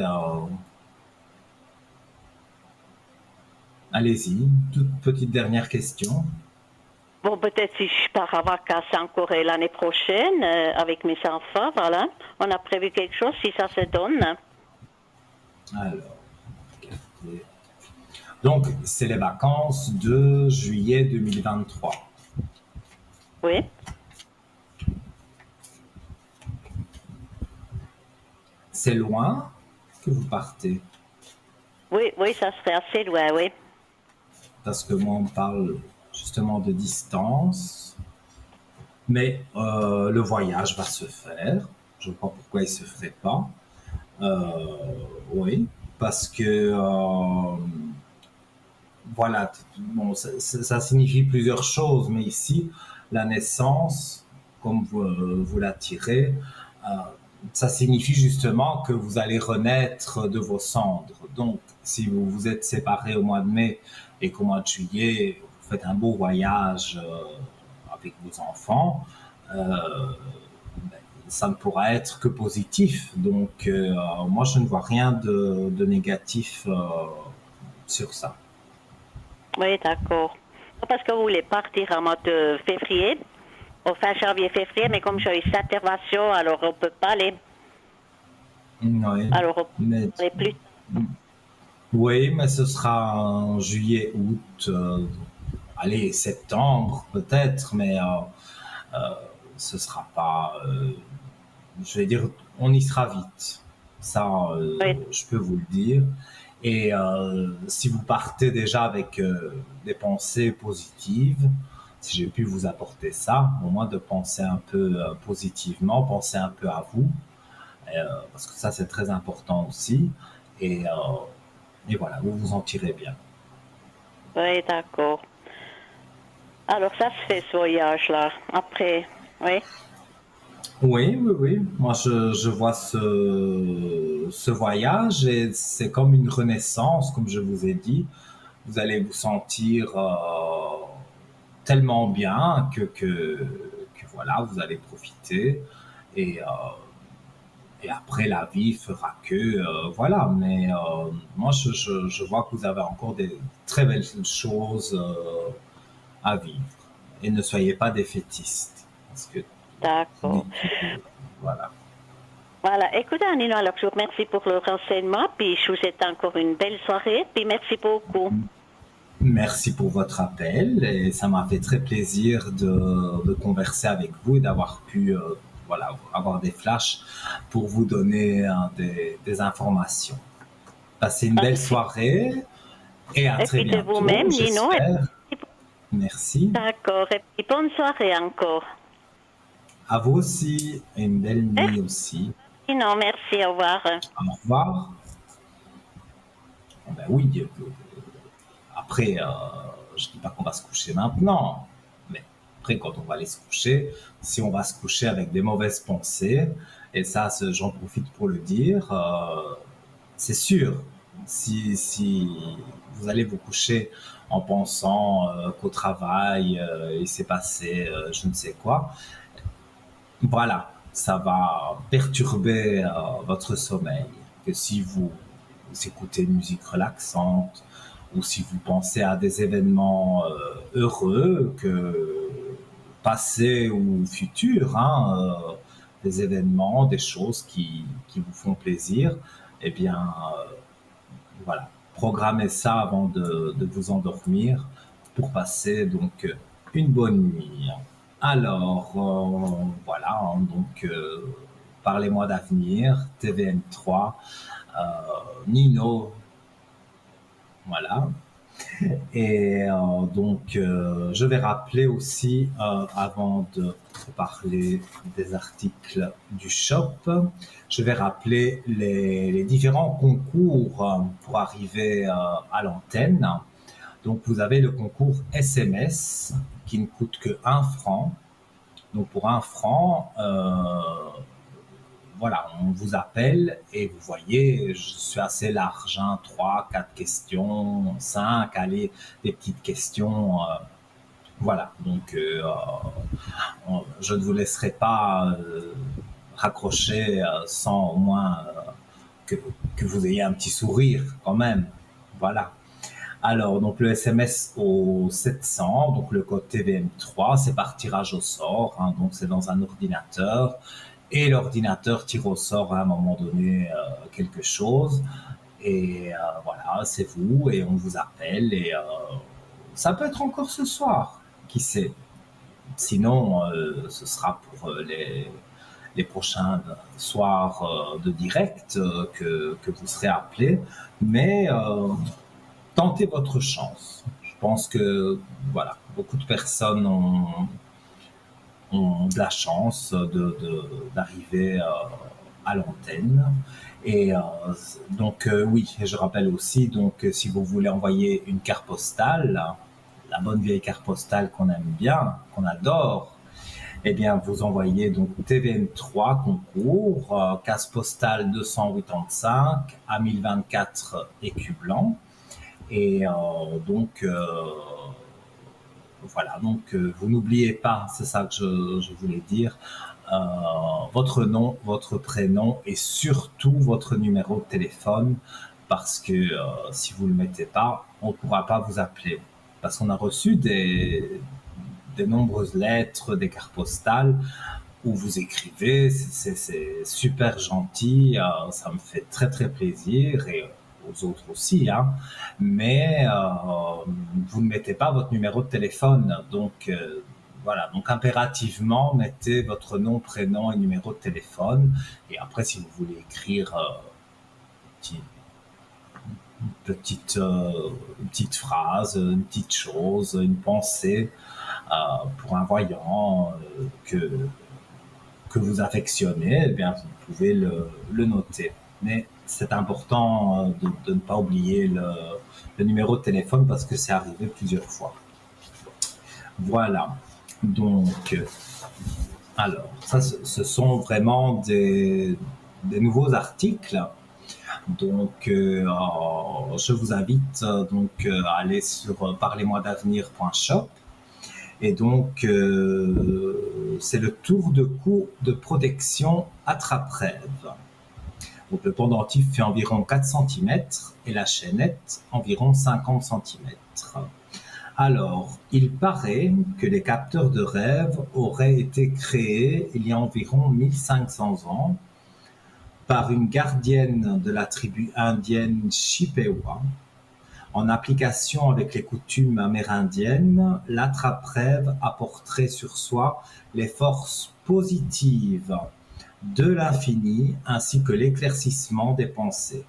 Allez-y, toute petite dernière question. bon, peut-être si je pars en vacances encore l'année prochaine avec mes enfants, voilà. On a prévu quelque chose si ça se donne. Alors, regardez. Donc, c'est les vacances de juillet 2023. Oui, C'est loin que vous partez, oui, oui, ça serait assez loin, oui. parce que moi, on parle justement de distance, mais le voyage va se faire. Je ne vois pas pourquoi il ne se ferait pas. Euh, oui, parce que voilà, bon, ça signifie plusieurs choses, mais ici, la naissance, comme vous la tirez, euh, ça signifie justement que vous allez renaître de vos cendres. Donc, si vous vous êtes séparés au mois de mai et qu'au mois de juillet, vous faites un beau voyage avec vos enfants, ça ne pourra être que positif. Donc, moi, je ne vois rien de négatif sur ça. Oui, d'accord. Parce que vous voulez partir en mois de février, au fin janvier-février, mais comme j'ai eu cette intervention, alors on ne peut pas aller. Oui, Alors on peut mais, aller plus. oui, mais ce sera en juillet, août, allez, septembre peut-être, mais ce sera pas, je vais dire, on y sera vite. Ça, Oui, je peux vous le dire. Et si vous partez déjà avec des pensées positives, si j'ai pu vous apporter ça, au moins de penser un peu positivement, penser un peu à vous, parce que ça c'est très important aussi. Et, euh, et voilà, vous vous en tirez bien. oui, d'accord. Alors ça se fait ce voyage-là. Après, oui. Oui, oui, oui. Moi, je vois ce voyage et c'est comme une renaissance, comme je vous ai dit. Vous allez vous sentir tellement bien que voilà, vous allez profiter et, après la vie fera que voilà. Mais moi, je vois que vous avez encore des très belles choses à vivre et ne soyez pas défaitistes parce que D'accord. voilà. Voilà. Écoutez, Nino, alors je vous remercie pour le renseignement, puis je vous souhaite encore une belle soirée, puis merci beaucoup. Merci pour votre appel et ça m'a fait très plaisir de converser avec vous et d'avoir pu voilà, avoir des flashs pour vous donner des informations. Passez une Ah, belle soirée et à et très puis de bientôt, vous-même, Nino. j'espère. Merci. D'accord. Et puis bonne soirée encore. À vous aussi et une belle Merci, nuit aussi. Nino. Merci. Au revoir. Au revoir. Ben oui, après, je ne dis pas qu'on va se coucher maintenant, mais après, quand on va aller se coucher, si on va se coucher avec des mauvaises pensées, et ça, j'en profite pour le dire, c'est sûr, si vous allez vous coucher en pensant qu'au travail, il s'est passé je ne sais quoi, voilà, ça va perturber votre sommeil. Que si vous écoutez une musique relaxante ou si vous pensez à des événements heureux, que passés ou futurs, hein, des événements, des choses qui vous font plaisir, eh bien, voilà, programmez ça avant de vous endormir pour passer donc une bonne nuit. Alors, voilà, hein, donc parlez-moi d'avenir, TVN3, Nino, voilà. Et donc, je vais rappeler aussi, avant de parler des articles du shop, je vais rappeler les différents concours pour arriver à l'antenne. Donc, vous avez le concours SMS qui ne coûte que 1 franc. Donc, pour 1 franc, voilà, on vous appelle et vous voyez, je suis assez large, hein, 3, 4 questions, 5, allez, des petites questions. Voilà, donc je ne vous laisserai pas raccrocher sans au moins que vous ayez un petit sourire quand même. Voilà. Alors, donc le SMS au 700, donc le code TVM3, c'est par tirage au sort, hein, donc c'est dans un ordinateur, et l'ordinateur tire au sort à un moment donné quelque chose, et voilà, c'est vous, et on vous appelle, et ça peut être encore ce soir, qui sait. Sinon, ce sera pour les prochains soirs de direct que vous serez appelé, mais tentez votre chance. Je pense que voilà, beaucoup de personnes ont de la chance d'arriver à l'antenne. Et donc oui, je rappelle aussi, donc si vous voulez envoyer une carte postale, la bonne vieille carte postale qu'on aime bien, qu'on adore, eh bien vous envoyez donc TVM3 concours, case postale 285 à 1024 écus blancs. Et donc, voilà, donc vous n'oubliez pas, c'est ça que je voulais dire, votre nom, votre prénom et surtout votre numéro de téléphone, parce que si vous ne le mettez pas, on ne pourra pas vous appeler. Parce qu'on a reçu des nombreuses lettres, des cartes postales où vous écrivez, c'est super gentil, ça me fait très très plaisir, et aux autres aussi, hein. Mais vous ne mettez pas votre numéro de téléphone, donc voilà, donc impérativement mettez votre nom, prénom et numéro de téléphone, et après si vous voulez écrire une petite phrase, une petite chose, une pensée pour un voyant que vous affectionnez, eh bien, vous pouvez le noter. Mais c'est important de ne pas oublier le numéro de téléphone parce que c'est arrivé plusieurs fois. Voilà. Donc, alors, ça, ce sont vraiment des nouveaux articles. Donc, je vous invite donc à aller sur parlez-moi-d'avenir.shop. Et donc, c'est le tour de cou de protection attrape-rêve. Donc, le pendentif fait environ 4 cm et la chaînette environ 50 cm. Alors, il paraît que les capteurs de rêve auraient été créés il y a environ 1500 ans par une gardienne de la tribu indienne Chippewa. En application avec les coutumes amérindiennes, l'attrape-rêve apporterait sur soi les forces positives de l'infini ainsi que l'éclaircissement des pensées.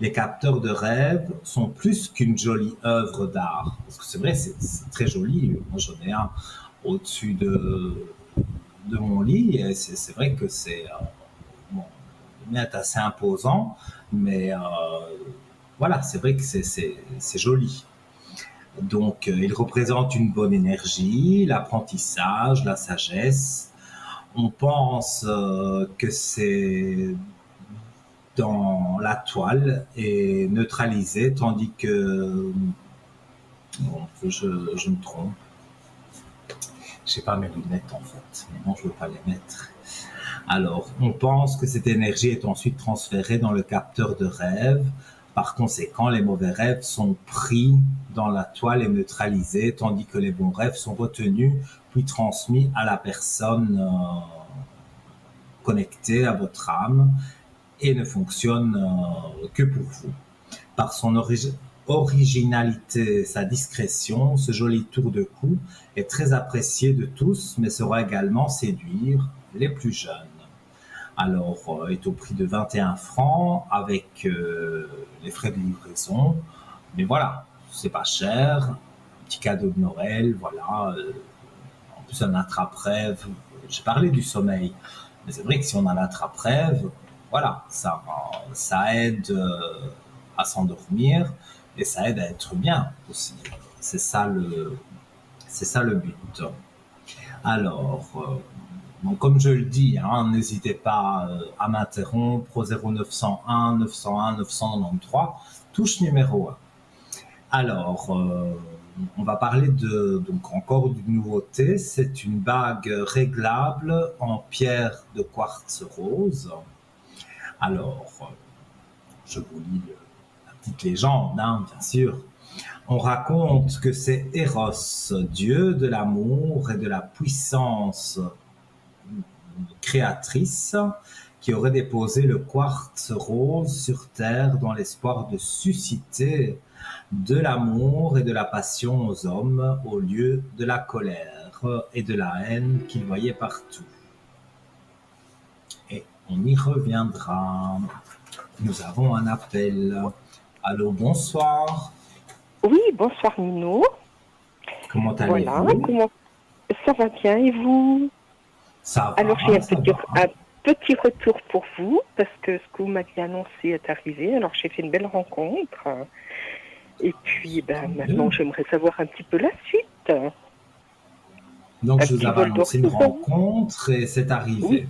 Les capteurs de rêve sont plus qu'une jolie œuvre d'art. Parce que c'est vrai, c'est très joli. Moi, j'en ai un au-dessus de mon lit et c'est vrai que c'est bon, assez imposant, mais voilà, c'est vrai que c'est joli. Donc, il représente une bonne énergie, l'apprentissage, la sagesse. On pense que c'est dans la toile et neutralisé, tandis que bon, je me trompe. J'ai pas mes lunettes en fait, mais non, je veux pas les mettre. Alors, on pense que cette énergie est ensuite transférée dans le capteur de rêve. Par conséquent, les mauvais rêves sont pris dans la toile et neutralisés, tandis que les bons rêves sont retenus puis transmis à la personne connectée à votre âme et ne fonctionnent que pour vous. Par son originalité et sa discrétion, ce joli tour de cou est très apprécié de tous, mais saura également séduire les plus jeunes. Alors, est au prix de 21 francs avec les frais de livraison. Mais voilà, c'est pas cher, petit cadeau de Noël, voilà. En plus, un attrape-rêve. J'ai parlé du sommeil, mais c'est vrai que si on a un attrape-rêve, voilà, ça aide à s'endormir et ça aide à être bien aussi. C'est ça le but. Alors, donc comme je le dis, hein, n'hésitez pas à m'interrompre au 0901 901 993, touche numéro 1. Alors, on va parler donc encore d'une nouveauté. C'est une bague réglable en pierre de quartz rose. Alors, je vous lis la petite légende, hein, bien sûr. On raconte que c'est Eros, dieu de l'amour et de la puissance créatrice, qui aurait déposé le quartz rose sur terre dans l'espoir de susciter de l'amour et de la passion aux hommes au lieu de la colère et de la haine qu'il voyait partout. Et on y reviendra. Nous avons un appel. Allô, bonsoir. Oui, bonsoir Nino. Comment allez-vous? Voilà, ça va bien et vous? Ça va. Alors j'ai un petit retour pour vous parce que ce que vous m'aviez annoncé est arrivé. Alors j'ai fait une belle rencontre. Et puis maintenant j'aimerais savoir un petit peu la suite. Donc je vous avais annoncé une rencontre et c'est arrivé.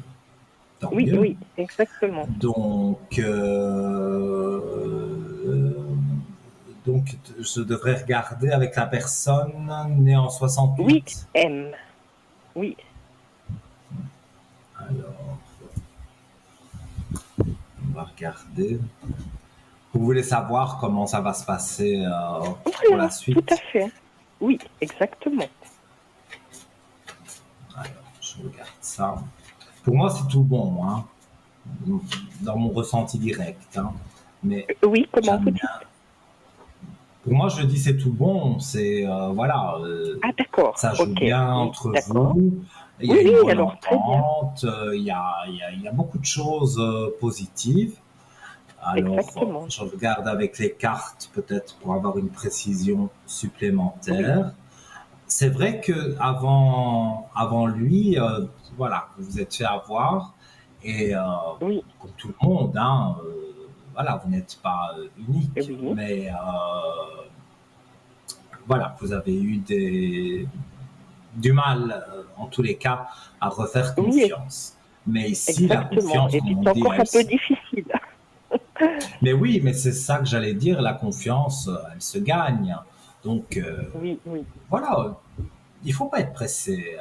Oui, oui, exactement. Donc je devrais regarder avec la personne née en 68. Oui, M. Oui. Alors, on va regarder. Vous voulez savoir comment ça va se passer pour la suite? Tout à fait. Oui, exactement. Alors, je regarde ça. Pour moi, c'est tout bon, hein, dans mon ressenti direct. Hein. Mais oui, comment vous dites? Pour moi, je dis c'est tout bon. C'est voilà. Ah d'accord. Ça joue bien entre vous. Il y a une bonne entente. Il y a beaucoup de choses positives. Alors, je regarde avec les cartes peut-être pour avoir une précision supplémentaire. Oui. C'est vrai que avant lui, voilà, vous vous êtes fait avoir et oui. comme tout le monde, hein, voilà, vous n'êtes pas unique, oui. mais voilà, vous avez eu du mal, en tous les cas, à refaire confiance. Oui. Mais ici, exactement. la confiance, et c'est encore un peu difficile. Mais oui, mais c'est ça que j'allais dire, la confiance, elle se gagne. Donc, oui, oui. Voilà, il ne faut pas être pressé.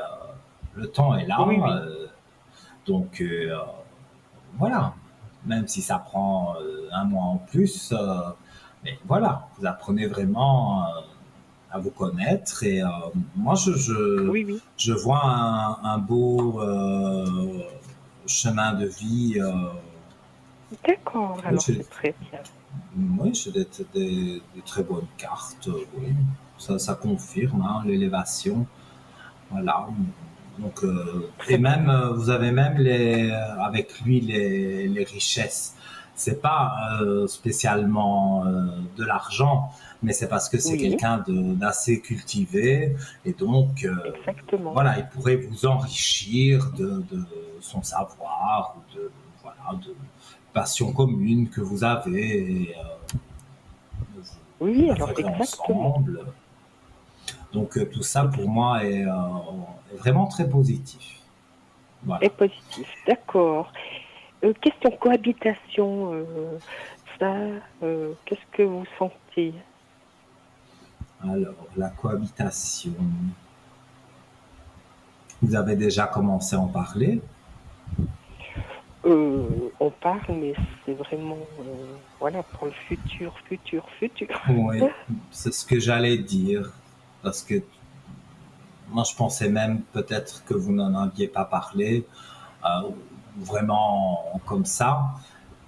Le temps est là. Oui, oui. Donc, voilà, même si ça prend un mois en plus, mais voilà, vous apprenez vraiment à vous connaître. Et moi, je vois un beau chemin de vie. D'accord, alors c'est très bien. Oui, c'est des très bonnes cartes, oui. Ça confirme hein, l'élévation. Voilà. Donc, et même, vous avez même avec lui les richesses. C'est pas spécialement de l'argent, mais c'est parce que c'est quelqu'un d'assez cultivé. Et donc, voilà, il pourrait vous enrichir de son savoir, ou de passion commune que vous avez. Et, oui, alors exactement. Ensemble. Donc tout ça pour moi est vraiment très positif. Voilà. Et positif, d'accord. Question cohabitation, qu'est-ce que vous sentez? Alors, la cohabitation. Vous avez déjà commencé à en parler? On parle, mais c'est vraiment, voilà, pour le futur. Oui, c'est ce que j'allais dire. Parce que moi, je pensais même peut-être que vous n'en aviez pas parlé, vraiment comme ça.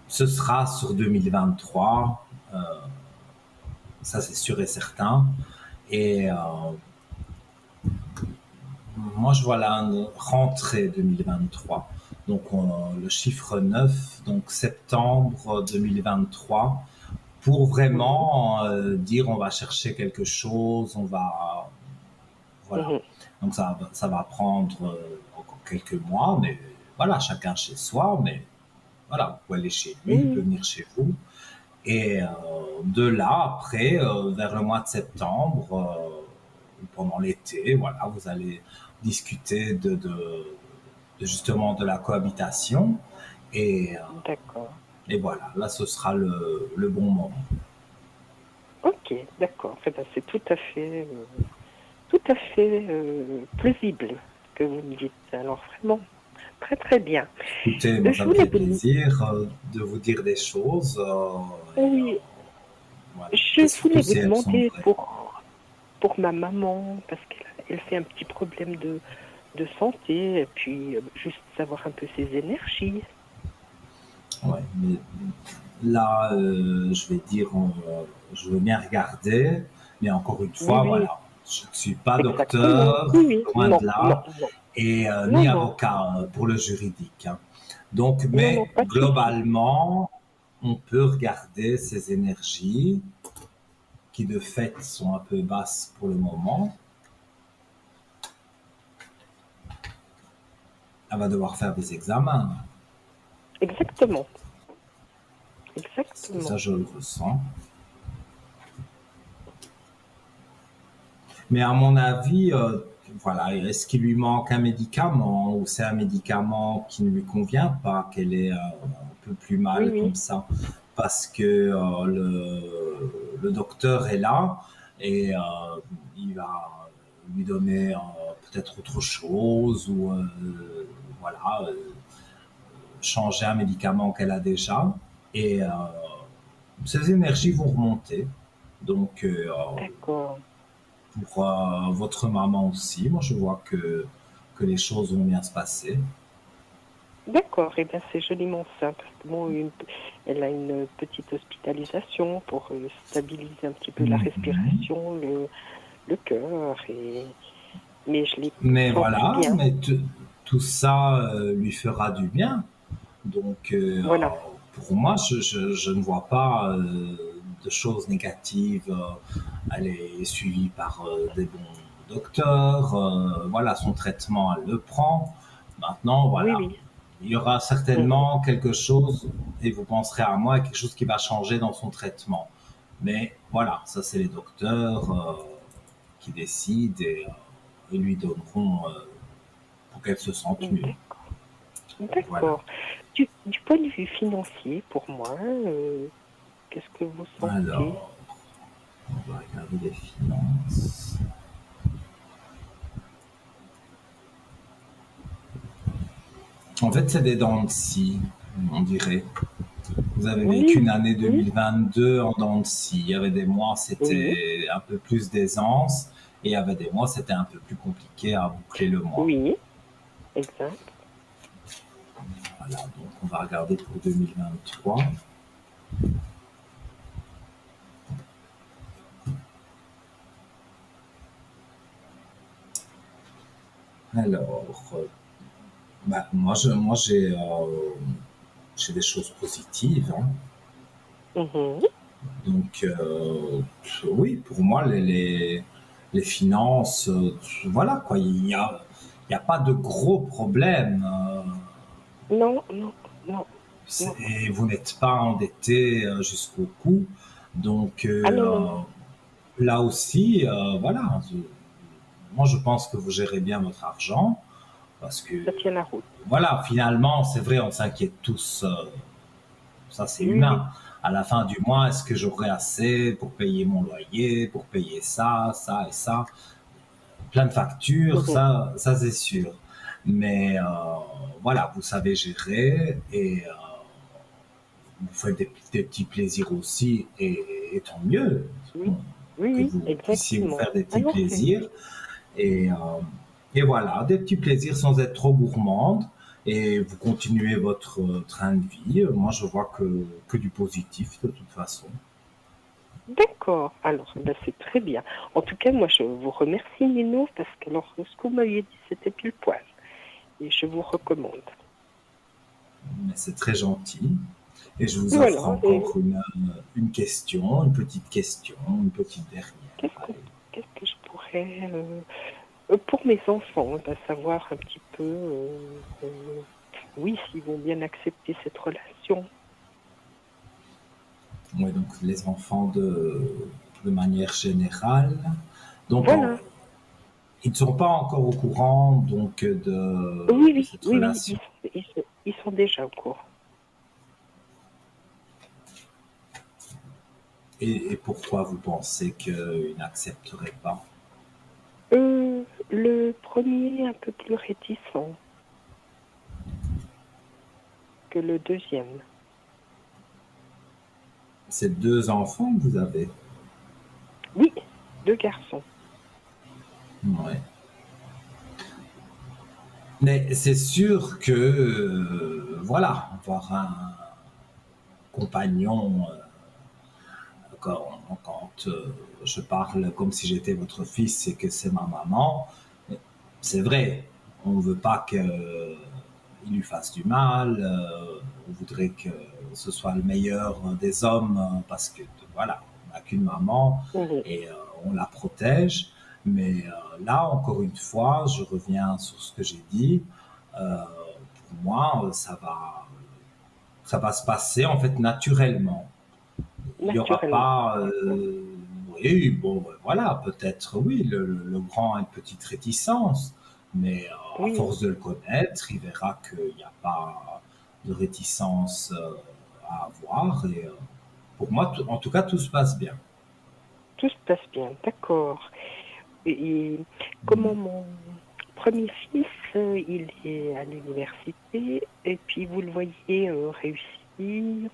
Ce sera sur 2023, ça c'est sûr et certain. Et moi, je vois la rentrée 2023. Donc, le chiffre 9, donc septembre 2023, pour vraiment dire on va chercher quelque chose, on va voilà. Mhm. Donc ça va prendre encore quelques mois, mais voilà, chacun chez soi, mais voilà, vous pouvez aller chez lui, il peut Oui, venir chez vous. Et de là, après, vers le mois de septembre, pendant l'été, voilà, vous allez discuter de justement de la cohabitation. Et, euh, d'accord. et voilà, là, ce sera le bon moment. Ok, d'accord. Eh ben, c'est tout à fait plausible ce que vous me dites. Alors vraiment, très très bien. Écoutez, moi, Je ça me voulais fait vous, plaisir de vous dire des choses. oui, Voilà. Et je surtout voulais vous si elles sont demander vraies. pour ma maman, parce qu'elle fait un petit problème de santé, et puis juste savoir un peu ses énergies. Ouais, mais là, je vais dire, je veux bien regarder, mais encore une Oui, fois, oui, voilà, je ne suis pas exactement. Oui, docteur, oui. loin Non, de non, là, non. et Non, ni non. avocat pour le juridique, hein. Donc, Non, non, mais pas de souci. globalement, on peut regarder ces énergies qui de fait sont un peu basses pour le moment. Elle va devoir faire des examens. Exactement. Ça, Exactement. je le ressens. Mais à mon avis, voilà, est-ce qu'il lui manque un médicament ou c'est un médicament qui ne lui convient pas, qu'elle est un peu plus Oui, mal oui. comme ça? Parce que le docteur est là et il va lui donner peut-être autre chose ou voilà, changer un médicament qu'elle a déjà. Et ses énergies vont remonter. Donc, D'accord. pour votre maman aussi. Moi, je vois que les choses vont bien se passer. D'accord. Eh bien, c'est joliment ça. Parce que bon, elle a une petite hospitalisation pour stabiliser un petit peu la Mhm. respiration, le cœur. Mais je l'ai Mais senti voilà, bien. mais tout ça lui fera du bien. Donc, Voilà. pour moi, je ne vois pas de choses négatives. Elle est suivie par des bons docteurs. Voilà, son traitement, elle le prend. Maintenant, Oui, voilà, oui. il y aura Mhm. certainement quelque chose, et vous penserez à moi, quelque chose qui va changer dans son traitement. Mais voilà, ça c'est les docteurs qui décident et lui donneront pour qu'elle se sente mieux. Voilà. D'accord. Du point de vue financier, pour moi, qu'est-ce que vous sentez? Alors, on va regarder les finances. En fait, c'est des dents de scie, on dirait. Vous avez Oui, vécu une année oui, 2022 en dents de scie. Il y avait des mois, oui, c'était un peu plus d'aisance, et il y avait des mois, c'était un peu plus compliqué à boucler le mois. oui, exact. Voilà, donc on va regarder pour 2023. Alors, bah, j'ai des choses positives, hein. Mhm. Donc, oui, pour moi, les finances, voilà quoi, il y a pas de gros problèmes. Non, non, non, non. Et vous n'êtes pas endetté jusqu'au cou. Donc, Ah non, non, non. là aussi, voilà, moi je pense que vous gérez bien votre argent parce que, Ça tient la route. voilà, finalement, c'est vrai, on s'inquiète tous. Ça, c'est Oui, oui. humain. À la fin du mois, est-ce que j'aurai assez pour payer mon loyer, pour payer ça, ça et ça? Plein de factures, Mhm. ça c'est sûr. Mais voilà, vous savez gérer et vous faites des petits plaisirs aussi et tant mieux Oui, oui, que oui, vous puissiez vous exactement. faire des petits Alors, c'est... plaisirs. Et, euh, et voilà, des petits plaisirs sans être trop gourmande. Et vous continuez votre train de vie. Moi, je vois que du positif de toute façon. D'accord. Alors, ben, c'est très bien. En tout cas, moi, je vous remercie, Nino, parce que alors, ce que vous m'aviez dit, c'était pile poil. Et je vous recommande. Mais c'est très gentil. Et je vous offre Voilà. Et encore une question, une petite question, une petite dernière. qu'est-ce que, Allez. qu'est-ce que je pourrais, pour mes enfants, savoir un petit peu, oui, s'ils vont bien accepter cette relation. Oui, donc les enfants de manière générale. Donc, Voilà. ils ne sont pas encore au courant donc Oui, de oui, cette oui, oui, relation. ils sont déjà au courant. Et pourquoi vous pensez qu'ils n'accepteraient pas? Le premier un peu plus réticent que le deuxième. C'est deux enfants que vous avez? Oui, 2 garçons. Ouais. Mais c'est sûr que, voilà, avoir un compagnon, quand je parle comme si j'étais votre fils et que c'est ma maman, c'est vrai, on ne veut pas qu'il lui fasse du mal, on voudrait que ce soit le meilleur des hommes parce que, voilà, on n'a qu'une maman Mhm. et on la protège. Mais là, encore une fois, je reviens sur ce que j'ai dit. Pour moi, ça va se passer en fait naturellement. Il n'y aura Naturellement. pas, D'accord. oui, bon, voilà, peut-être, oui, le grand a une petite réticence, mais à Oui, force de le connaître, il verra qu'il n'y a pas de réticence à avoir. Et pour moi, en tout cas, tout se passe bien. tout se passe bien. D'accord. Et comment mon premier fils, il est à l'université, et puis vous le voyez réussir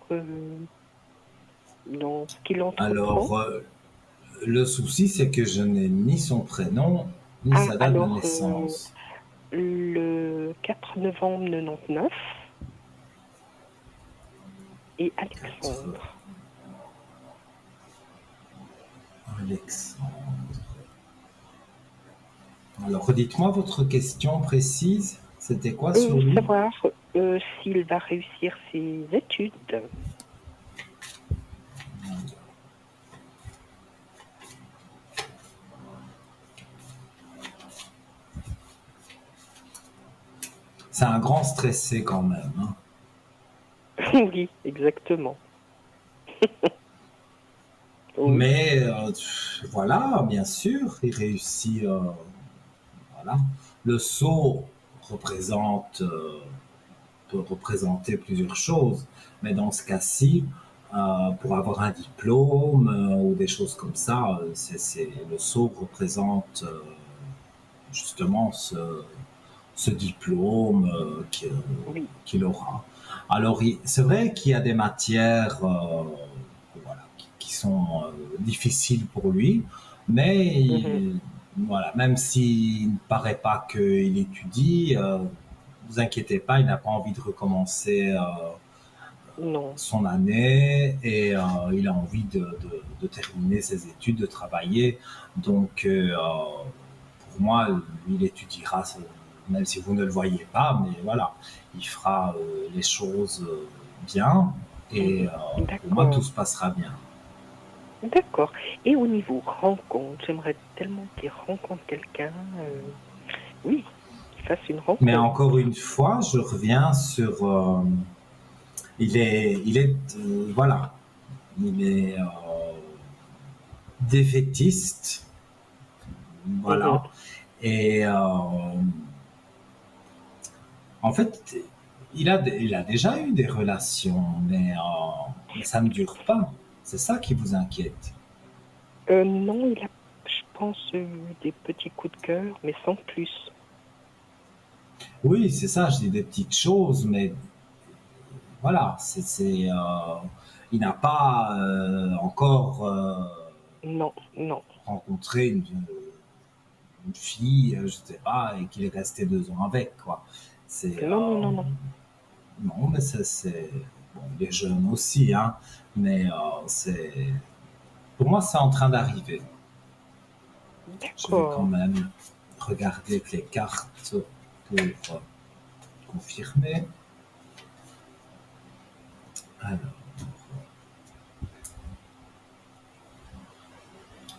dans ce qu'il entreprend. Alors, le souci, c'est que je n'ai ni son prénom, ni Ah, sa date de alors, naissance. le 4 novembre 99 et 4 Alexandre. Alexandre. Alors, redites-moi votre question précise. C'était quoi sur lui? Savoir s'il va réussir ses études. C'est un grand stressé quand même, hein. Oui, exactement. Oui. Mais voilà, bien sûr, il réussit. Voilà. Le sceau représente, peut représenter plusieurs choses, mais dans ce cas-ci, pour avoir un diplôme ou des choses comme ça, le sceau représente justement ce diplôme Oui. qu'il aura. Alors, c'est vrai qu'il y a des matières voilà, qui sont difficiles pour lui, mais Mhm. voilà, même s'il ne paraît pas qu'il étudie, ne vous inquiétez pas, il n'a pas envie de recommencer Non, son année et il a envie de terminer ses études, de travailler. Donc, pour moi, lui, il étudiera, même si vous ne le voyez pas, mais voilà, il fera les choses bien et mhm. pour moi, tout D'accord. se passera bien. D'accord. Et au niveau rencontre, j'aimerais tellement qu'il rencontre quelqu'un. Oui, qu'il fasse une Mais rencontre. encore une fois, je reviens sur, voilà, il est défaitiste, Mhm. voilà, et en fait, il a déjà eu des relations, mais ça ne dure pas. C'est ça qui vous inquiète. Non, il a, je pense, eu des petits coups de cœur, mais sans plus. Oui, c'est ça, je dis des petites choses, mais voilà, il n'a pas encore Non, non. rencontré une fille, je sais pas, et qu'il est resté 2 ans avec, quoi. C'est, Non, non, non, non. non, mais bon, il est jeune aussi, hein, mais pour moi, c'est en train d'arriver. Je vais quand D'accord. même regarder les cartes pour confirmer. Alors,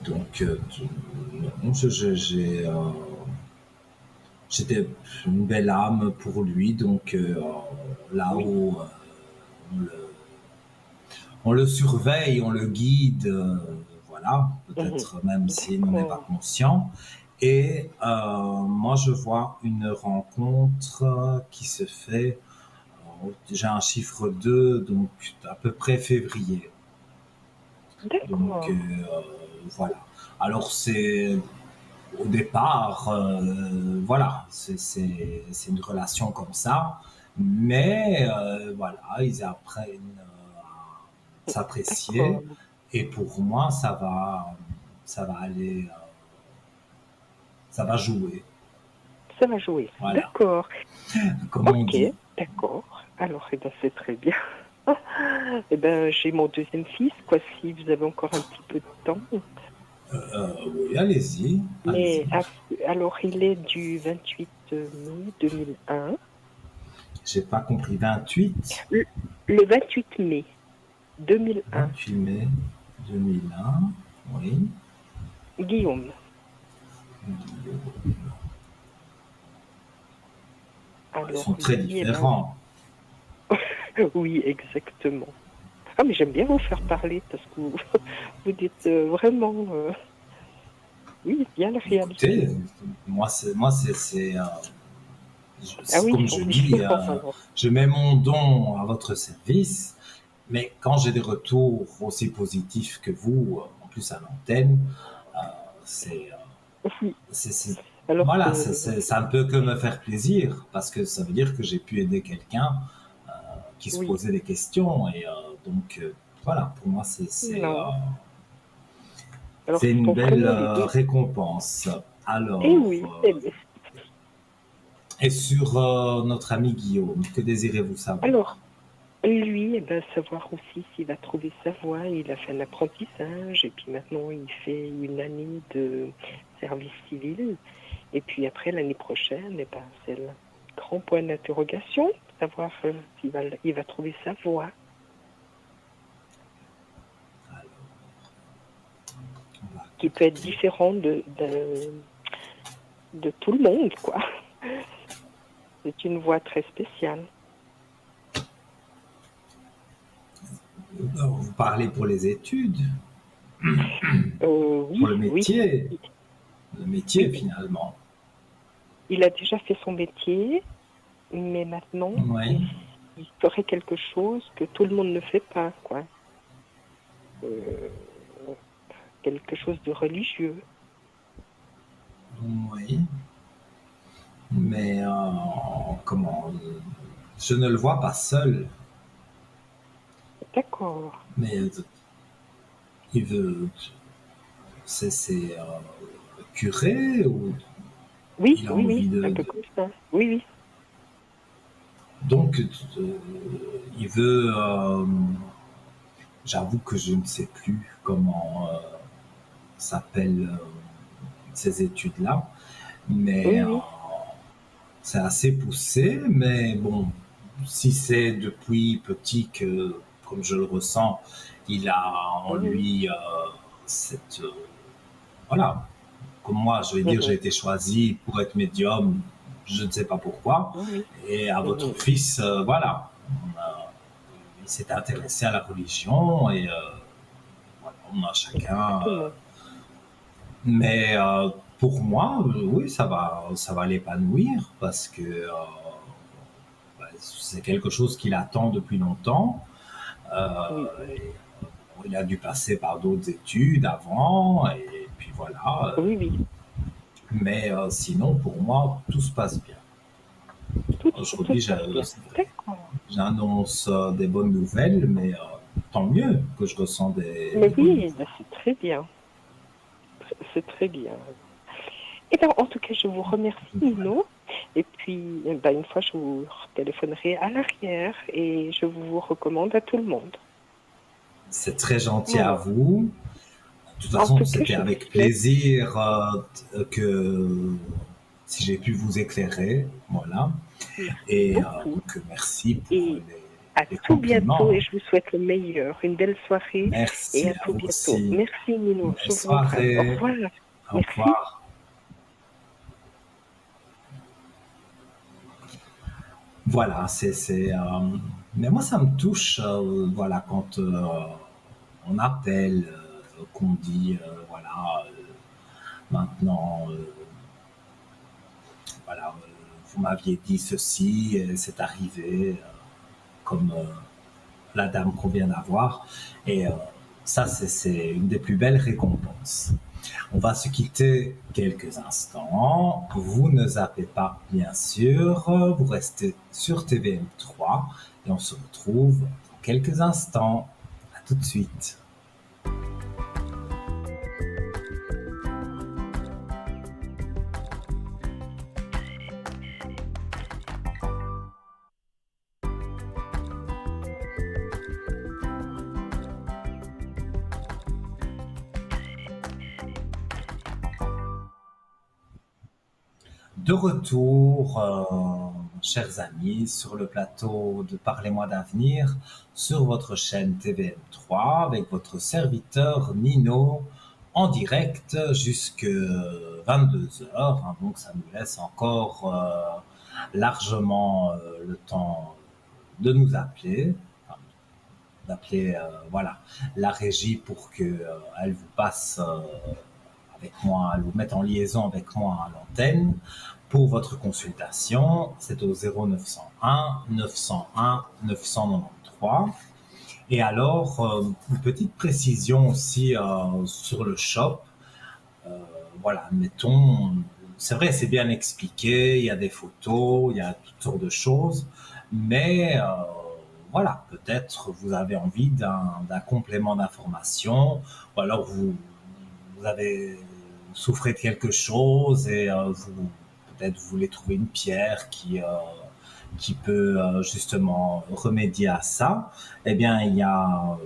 donc, non, j'étais une belle âme pour lui, donc Oui. là-haut, on le, on le surveille, on le guide, voilà, Mhm. peut-être même s'il n'en est pas D'accord. conscient. Et moi, je vois une rencontre qui se fait, j'ai un chiffre 2, donc à peu près février. Donc D'accord. voilà. Alors c'est au départ, voilà, c'est une relation comme ça, mais voilà, ils apprennent à D'accord. s'apprécier, et pour moi, ça va aller, ça va jouer, Ça va jouer. voilà, D'accord. comme on Ok. dit. D'accord. Alors, eh ben, c'est très bien. Eh ben, j'ai mon deuxième fils, quoi, si vous avez encore un petit peu de temps. Oui, allez-y, allez-y. Mais alors, il est du 28 mai 2001. J'ai pas compris, 28, Le, le 28 mai 2001. 28 mai 2001, oui. Guillaume. Ils sont Alors, très lui, eh ben, différents. oui, exactement. Ah, mais j'aime bien vous faire parler parce que vous, vous dites vraiment, oui, bien le réaliser. Écoutez, Ah oui, comme je dis, compliment alors. je mets mon don à votre service, mais quand j'ai des retours aussi positifs que vous, en plus à l'antenne, c'est, Oui, c'est, alors voilà, ça ne peut que me faire plaisir, parce que ça veut dire que j'ai pu aider quelqu'un qui se oui, posait des questions, et donc voilà, pour moi non. Alors, c'est ce une sont belle vraiment les deux. récompense. Eh Alors, oui, eh ben, et sur notre ami Guillaume, que désirez-vous savoir? alors, lui, eh ben, savoir aussi s'il va trouver sa voie. Il a fait un apprentissage et puis maintenant il fait une année de service civil. Et puis après, l'année prochaine, eh ben, c'est le grand point d'interrogation, savoir il va trouver sa voie. On va Qui peut être écouter. différent de tout le monde, quoi. C'est une voie très spéciale. Vous parlez pour les études, pour Oui, oui, le métier oui. finalement. Il a déjà fait son métier, mais maintenant, Oui, il ferait quelque chose que tout le monde ne fait pas, quoi. Euh, quelque chose de religieux. oui, mais comment je ne le vois pas seul, D'accord. mais il veut, c'est curé, ou Oui, il a oui, envie oui, un peu comme ça. Oui, oui. donc il veut. J'avoue que je ne sais plus comment s'appellent ces études-là, mais Oui, oui. c'est assez poussé, mais bon, si c'est depuis petit que, comme je le ressens, il a en Oui, oui. lui cette... voilà, comme moi, je vais dire, j'ai Mhm. été choisi pour être médium, je ne sais pas pourquoi, Oui, et à oui. votre Mhm. fils, voilà, il s'est intéressé à la religion, et voilà, on a chacun... Exactement. mais pour moi, oui, ça va l'épanouir, parce que c'est quelque chose qu'il attend depuis longtemps. Oui, Euh, oui. il a dû passer par d'autres études avant, et puis voilà. Oui, oui. Mais sinon, pour moi, tout se passe bien. Tout Aujourd'hui, se passe bien. c'est vrai, D'accord. j'annonce des bonnes nouvelles, mais tant mieux que je ressens Mais des bonnes oui, nouvelles. ben, c'est très bien. C'est très bien. Et ben, en tout cas, je vous remercie, Voilà. Nino. Et puis, eh ben, une fois, je vous téléphonerai à l'arrière et je vous recommande à tout le monde. C'est très gentil à Voilà. vous. De toute En façon, tout cas, c'était je vous avec souhaite plaisir que si j'ai pu vous éclairer, voilà. merci Et beaucoup. donc merci pour Et, les À Les tout bientôt compliments. et je vous souhaite le meilleur. Une belle soirée et Merci à à tout vous bientôt. aussi. Merci Nino, Belle je vous embrasse. Au soirée. revoir. Au Merci. revoir. Voilà, mais moi, ça me touche, voilà, quand on appelle, qu'on dit, voilà, maintenant, voilà, vous m'aviez dit ceci, et c'est arrivé, comme la dame qu'on vient d'avoir. Et ça, c'est une des plus belles récompenses. On va se quitter quelques instants. Vous ne zappez pas, bien sûr. Vous restez sur TVM3 et on se retrouve dans quelques instants. À tout de suite. De retour, chers amis, sur le plateau de Parlez-moi d'avenir, sur votre chaîne TVM3, avec votre serviteur Nino, en direct jusque 22 heures. Hein, donc ça nous laisse encore largement le temps de nous appeler, enfin, d'appeler voilà, la régie pour qu'elle vous passe avec moi, elle vous mette en liaison avec moi à l'antenne. Pour votre consultation, c'est au 0901 901 993. Et alors, une petite précision aussi sur le shop. Voilà, mettons, c'est vrai, c'est bien expliqué, il y a des photos, il y a toutes sortes de choses, mais voilà, peut-être vous avez envie d'un complément d'information, ou alors vous avez souffrez de quelque chose et vous peut-être vous voulez trouver une pierre qui peut justement remédier à ça. Eh bien, il y a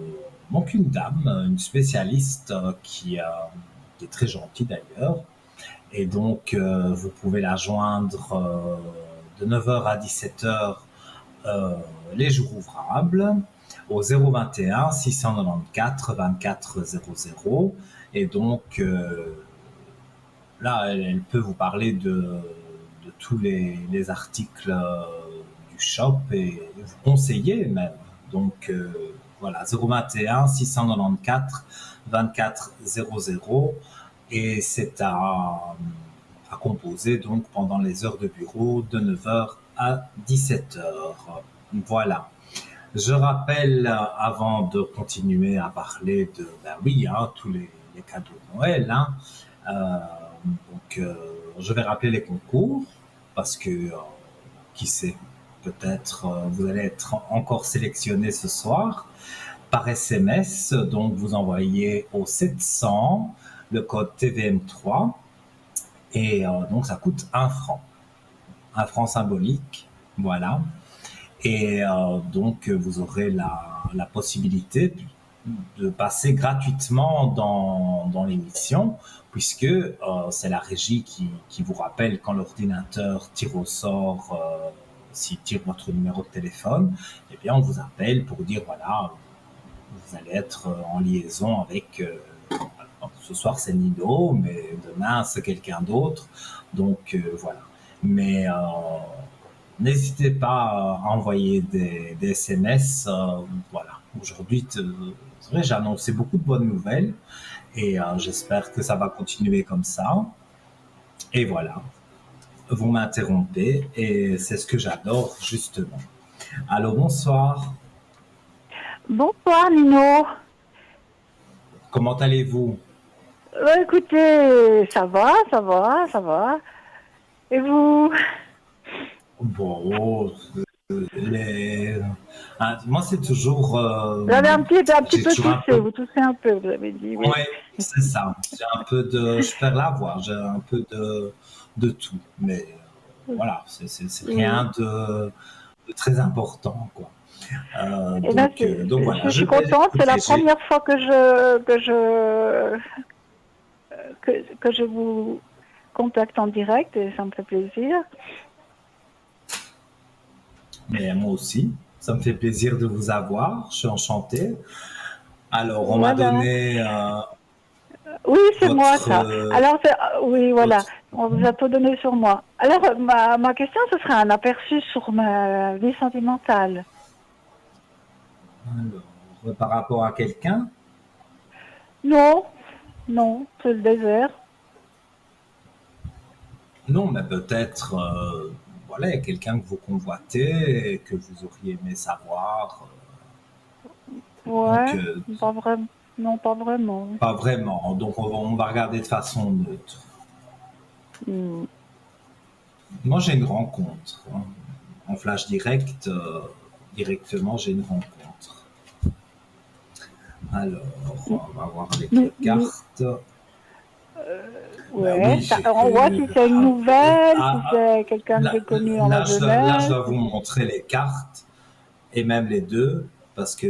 donc une dame, une spécialiste qui est très gentille d'ailleurs. Et donc, vous pouvez la joindre de 9h à 17h les jours ouvrables au 021 694 24 00. Et donc, là, elle peut vous parler de tous les articles du shop et vous conseiller même. Donc, voilà, 021 694 24 00. Et c'est à composer donc pendant les heures de bureau de 9h à 17h. Voilà. Je rappelle, avant de continuer à parler de, ben oui, hein, tous les cadeaux de Noël, hein, donc je vais rappeler les concours parce que, qui sait, peut-être vous allez être encore sélectionné ce soir par SMS. Donc vous envoyez au 700 le code TVM3 et donc ça coûte 1 franc symbolique, voilà. Et donc vous aurez la possibilité de passer gratuitement dans l'émission, puisque c'est la régie qui vous rappelle quand l'ordinateur tire au sort, s'il tire votre numéro de téléphone, eh bien on vous appelle pour dire voilà, vous allez être en liaison avec ce soir c'est Nino, mais demain c'est quelqu'un d'autre. Donc voilà. Mais n'hésitez pas à envoyer des SMS. Voilà. Aujourd'hui, c'est vrai, j'ai annoncé beaucoup de bonnes nouvelles et j'espère que ça va continuer comme ça. Et voilà. Vous m'interrompez et c'est ce que j'adore justement. Allô, bonsoir. Bonsoir Nino. Comment allez-vous? Écoutez, ça va, ça va, ça va. Et vous? Bon, moi c'est toujours. Vous avez un petit J'ai peu toujours un toussé, peu. vous toussez un peu, vous avez dit, oui. Ouais, c'est ça. J'ai un peu de. Je perds la voix. J'ai un peu de tout, mais voilà, c'est rien de très important, quoi. Et là, Donc voilà, je je suis vais contente, c'est la écouter. première fois que je vous contacte en direct et ça me fait plaisir. Mais moi aussi. Ça me fait plaisir de vous avoir. Je suis enchanté. Alors, on m'a Voilà. donné Oui, c'est moi votre, ça. Alors, oui, voilà. votre. On vous a tout donné sur moi. Alors, ma question, ce serait un aperçu sur ma vie sentimentale. Alors, par rapport à quelqu'un? Non, non, c'est le désert. Non, mais peut-être, voilà, il y a quelqu'un que vous convoitez et que vous auriez aimé savoir. Donc, Ouais, pas vraiment. Non, pas vraiment. pas vraiment. Donc, on va regarder de façon neutre. Hmm. Moi, j'ai une rencontre, hein. En flash direct, directement, j'ai une rencontre. Alors, on va voir avec les cartes. Ben Ouais, oui, j'ai on voit si c'est une nouvelle, si ah, c'est quelqu'un que j'ai connu dans la là, je jeunesse. dois vous montrer les cartes et même les deux parce que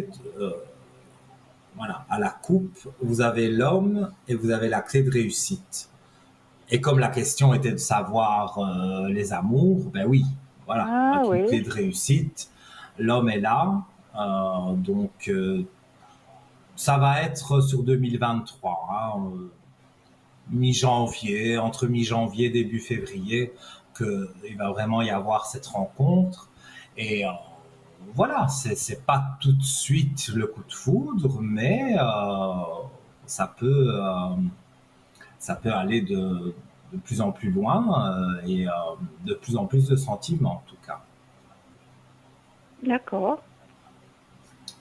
voilà, à la coupe, vous avez l'homme et vous avez la clé de réussite. Et comme la question était de savoir les amours, ben oui, voilà, Ah avec une clé oui, de réussite, l'homme est là, donc ça va être sur 2023, hein, mi-janvier, entre mi-janvier et début février, qu'il va vraiment y avoir cette rencontre. Et voilà, c'est pas tout de suite le coup de foudre, mais ça peut, euh, ça peut aller de plus en plus loin et de plus en plus de sentiments, en tout cas. d'accord.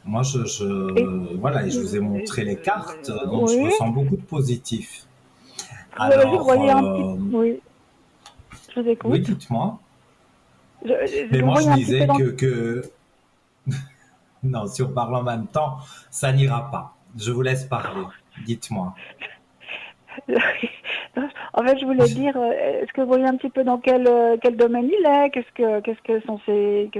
Moi, Et, voilà, et je vous ai montré les cartes, donc je oui, ressens beaucoup de positif. je Alors, voyais un petit... Oui, je vous oui, écoute. dites-moi. Je Mais vous moi, je voyais un petit peu disais dans... que non, si on parle en même temps, ça n'ira pas. Je vous laisse parler. Dites-moi. En fait, je voulais dire, est-ce que vous voyez un petit peu dans quel domaine il est? Qu'est-ce que sont ses,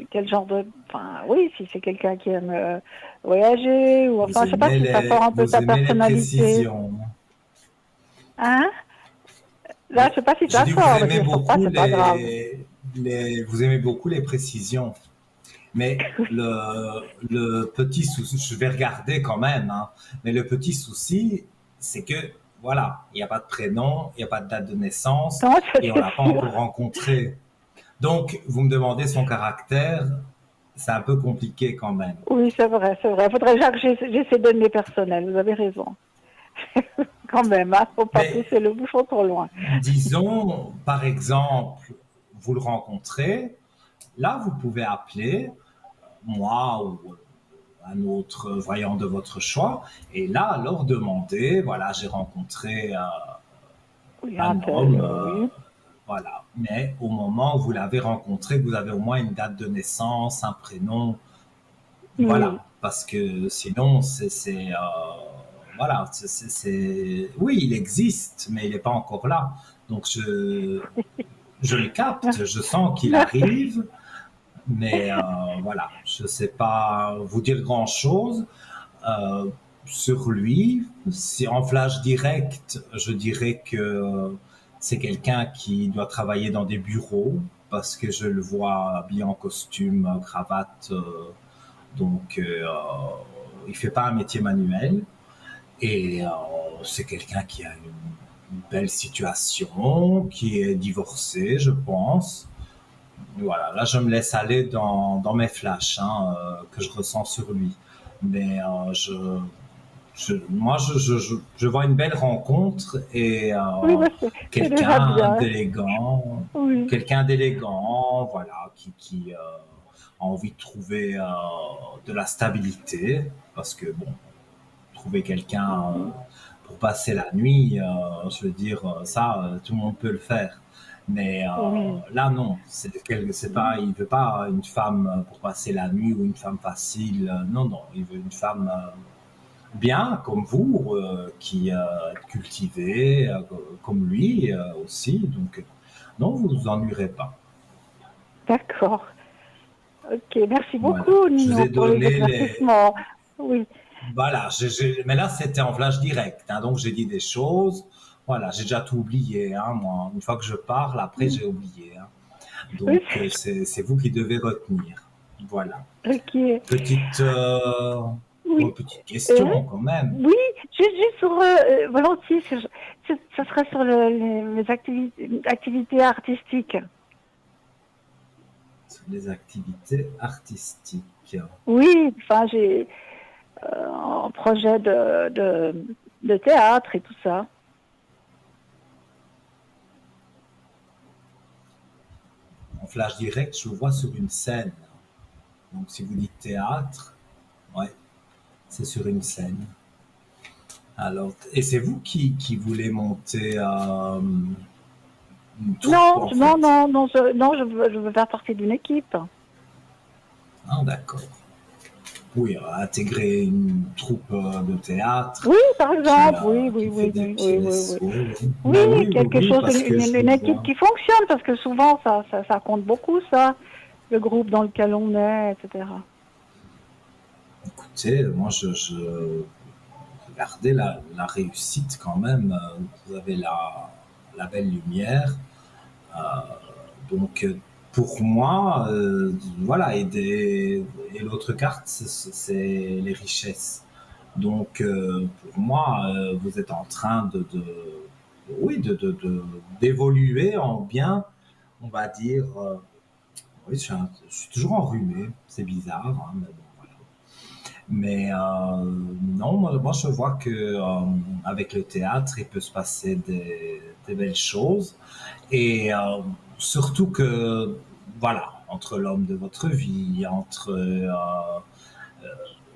quel genre de, enfin, oui, si c'est quelqu'un qui aime voyager ou, enfin, je sais pas si ça sort un peu de Vous sa aimez les personnalité. précisions. Hein? Là, Oui. je sais pas si Je ça dis, sort, mais si ça sort pas, c'est pas grave. vous aimez beaucoup les précisions. Mais le petit souci, je vais regarder quand même, hein, mais le petit souci, c'est que, voilà, il n'y a pas de prénom, il n'y a pas de date de naissance, Non, ça et on c'est l'a pas sûr. encore rencontré. Donc, vous me demandez son caractère, c'est un peu compliqué quand même. Oui, c'est vrai, c'est vrai. Faudrait déjà que j'ai ces données personnelles. Vous avez raison. Quand même, hein, faut pas Mais pousser le bouchon trop loin. disons, par exemple, vous le rencontrez, là, vous pouvez appeler moi ou un autre voyant de votre choix, et là, alors demander, voilà, j'ai rencontré Oui, un un tel, homme, oui. voilà, mais au moment où vous l'avez rencontré, vous avez au moins une date de naissance, un prénom, Oui. voilà, parce que sinon, voilà, oui, il existe, mais il n'est pas encore là. Donc, je le capte, je sens qu'il Merci. arrive, mais voilà, je ne sais pas vous dire grand-chose euh, sur lui. Si en flash direct, je dirais que c'est quelqu'un qui doit travailler dans des bureaux parce que je le vois habillé en costume, cravate, donc il fait pas un métier manuel et c'est quelqu'un qui a une belle situation, qui est divorcé, je pense. Voilà, là je me laisse aller dans mes flashs hein, que je ressens sur lui. Mais moi je vois une belle rencontre et Oui, bah, c'est déjà bien. Oui. quelqu'un d'élégant, voilà, qui a envie de trouver de la stabilité, parce que bon, trouver quelqu'un Mhm. pour passer la nuit, je veux dire, ça, tout le monde peut le faire. Mais Oui. là, non, c'est pas, il veut pas une femme pour passer la nuit ou une femme facile. Non, non, il veut une femme bien comme vous, qui est cultivée, comme lui aussi. Donc, non, vous vous ennuierez pas. D'accord. Ok, merci Voilà. beaucoup, Je vous Nino, ai pour les donné les, éclaircissements. Oui. voilà, mais là c'était en flash direct, hein, donc j'ai dit des choses. Voilà, j'ai déjà tout oublié, hein, moi. Une fois que je parle, après j'ai oublié, hein. Oui, Donc c'est vous qui devez retenir. Voilà. Ok. Petite, Oui. petite question quand même. Oui, juste sur volontiers, ce serait sur les activités artistiques. Sur les activités artistiques. Oui, enfin j'ai un projet de théâtre et tout ça. En flash direct, je vous vois sur une scène. Donc si vous dites théâtre, ouais, c'est sur une scène. Alors, et c'est vous qui voulez monter une troupe Non, en fait? non, je veux faire partie d'une équipe. Ah, d'accord. Oui, intégrer une troupe de théâtre Oui, par exemple, qui fait des pièces. Oui, oui. Ben Oui, quelque chose, parce que je une vous équipe vois. qui fonctionne, parce que souvent ça compte beaucoup, ça, le groupe dans lequel on est, etc. Écoutez, moi je regardais la réussite quand même. Vous avez la belle lumière. Euh, donc pour moi, voilà, et l'autre carte, c'est les richesses. Donc pour moi, vous êtes en train oui, d'évoluer en bien, on va dire. Oui, je suis toujours enrhumé, c'est bizarre, hein, mais bon, voilà. Mais non, moi je vois que avec le théâtre, il peut se passer des belles choses. Et surtout que, voilà, entre l'homme de votre vie, entre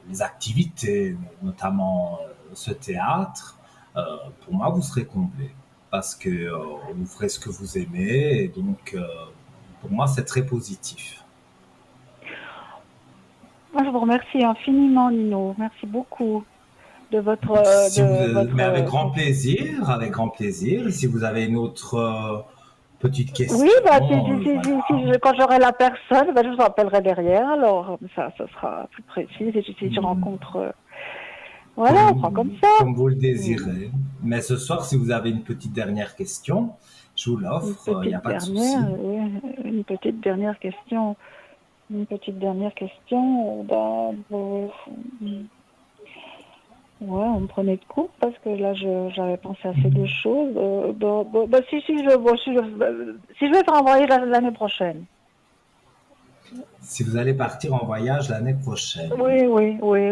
les activités, notamment ce théâtre, pour moi, vous serez comblé. Parce que vous ferez ce que vous aimez. Et donc, pour moi, c'est très positif. Moi, je vous remercie infiniment, Nino. Merci beaucoup de votre, Mais avec grand plaisir, avec grand plaisir. Si vous avez une autre petite Oui, question, bah, voilà. quand j'aurai la personne, bah, je vous rappellerai derrière. Alors, ça sera plus précis. Et si je rencontre, voilà, on prend comme ça. Comme vous le Hmm. désirez. Mais ce soir, si vous avez une petite dernière question, je vous Une l'offre, il n'y a petite pas de dernière, souci. oui, une petite dernière question. Une petite dernière question. Bah, ouais, on me prenait de court parce que là, j'avais pensé à ces deux choses. Si je vais faire un voyage l'année prochaine. Si vous allez partir en voyage l'année prochaine, Oui,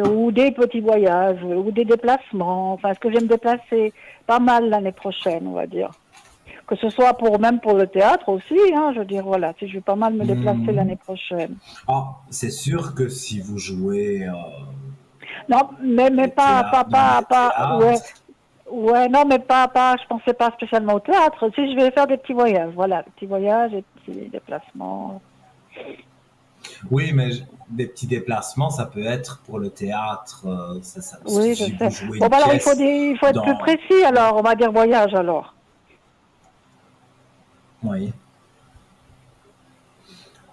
ou des petits voyages, ou des déplacements. Enfin, est-ce que je vais me déplacer pas mal l'année prochaine, on va dire. Que ce soit même pour le théâtre aussi, hein, je veux dire, voilà, si je vais pas mal me déplacer hmm. l'année prochaine. Ah, c'est sûr que si vous jouez Non, mais dans des ouais, théâtres, ouais, non, mais je pensais pas spécialement au théâtre. Si je vais faire des petits voyages, voilà, des petits voyages et des petits déplacements. oui, mais des petits déplacements, ça peut être pour le théâtre. Oui, je Si vous sais. jouez Bon, une bah alors pièce il faut être plus dans, précis, alors, on va dire voyage, alors. oui.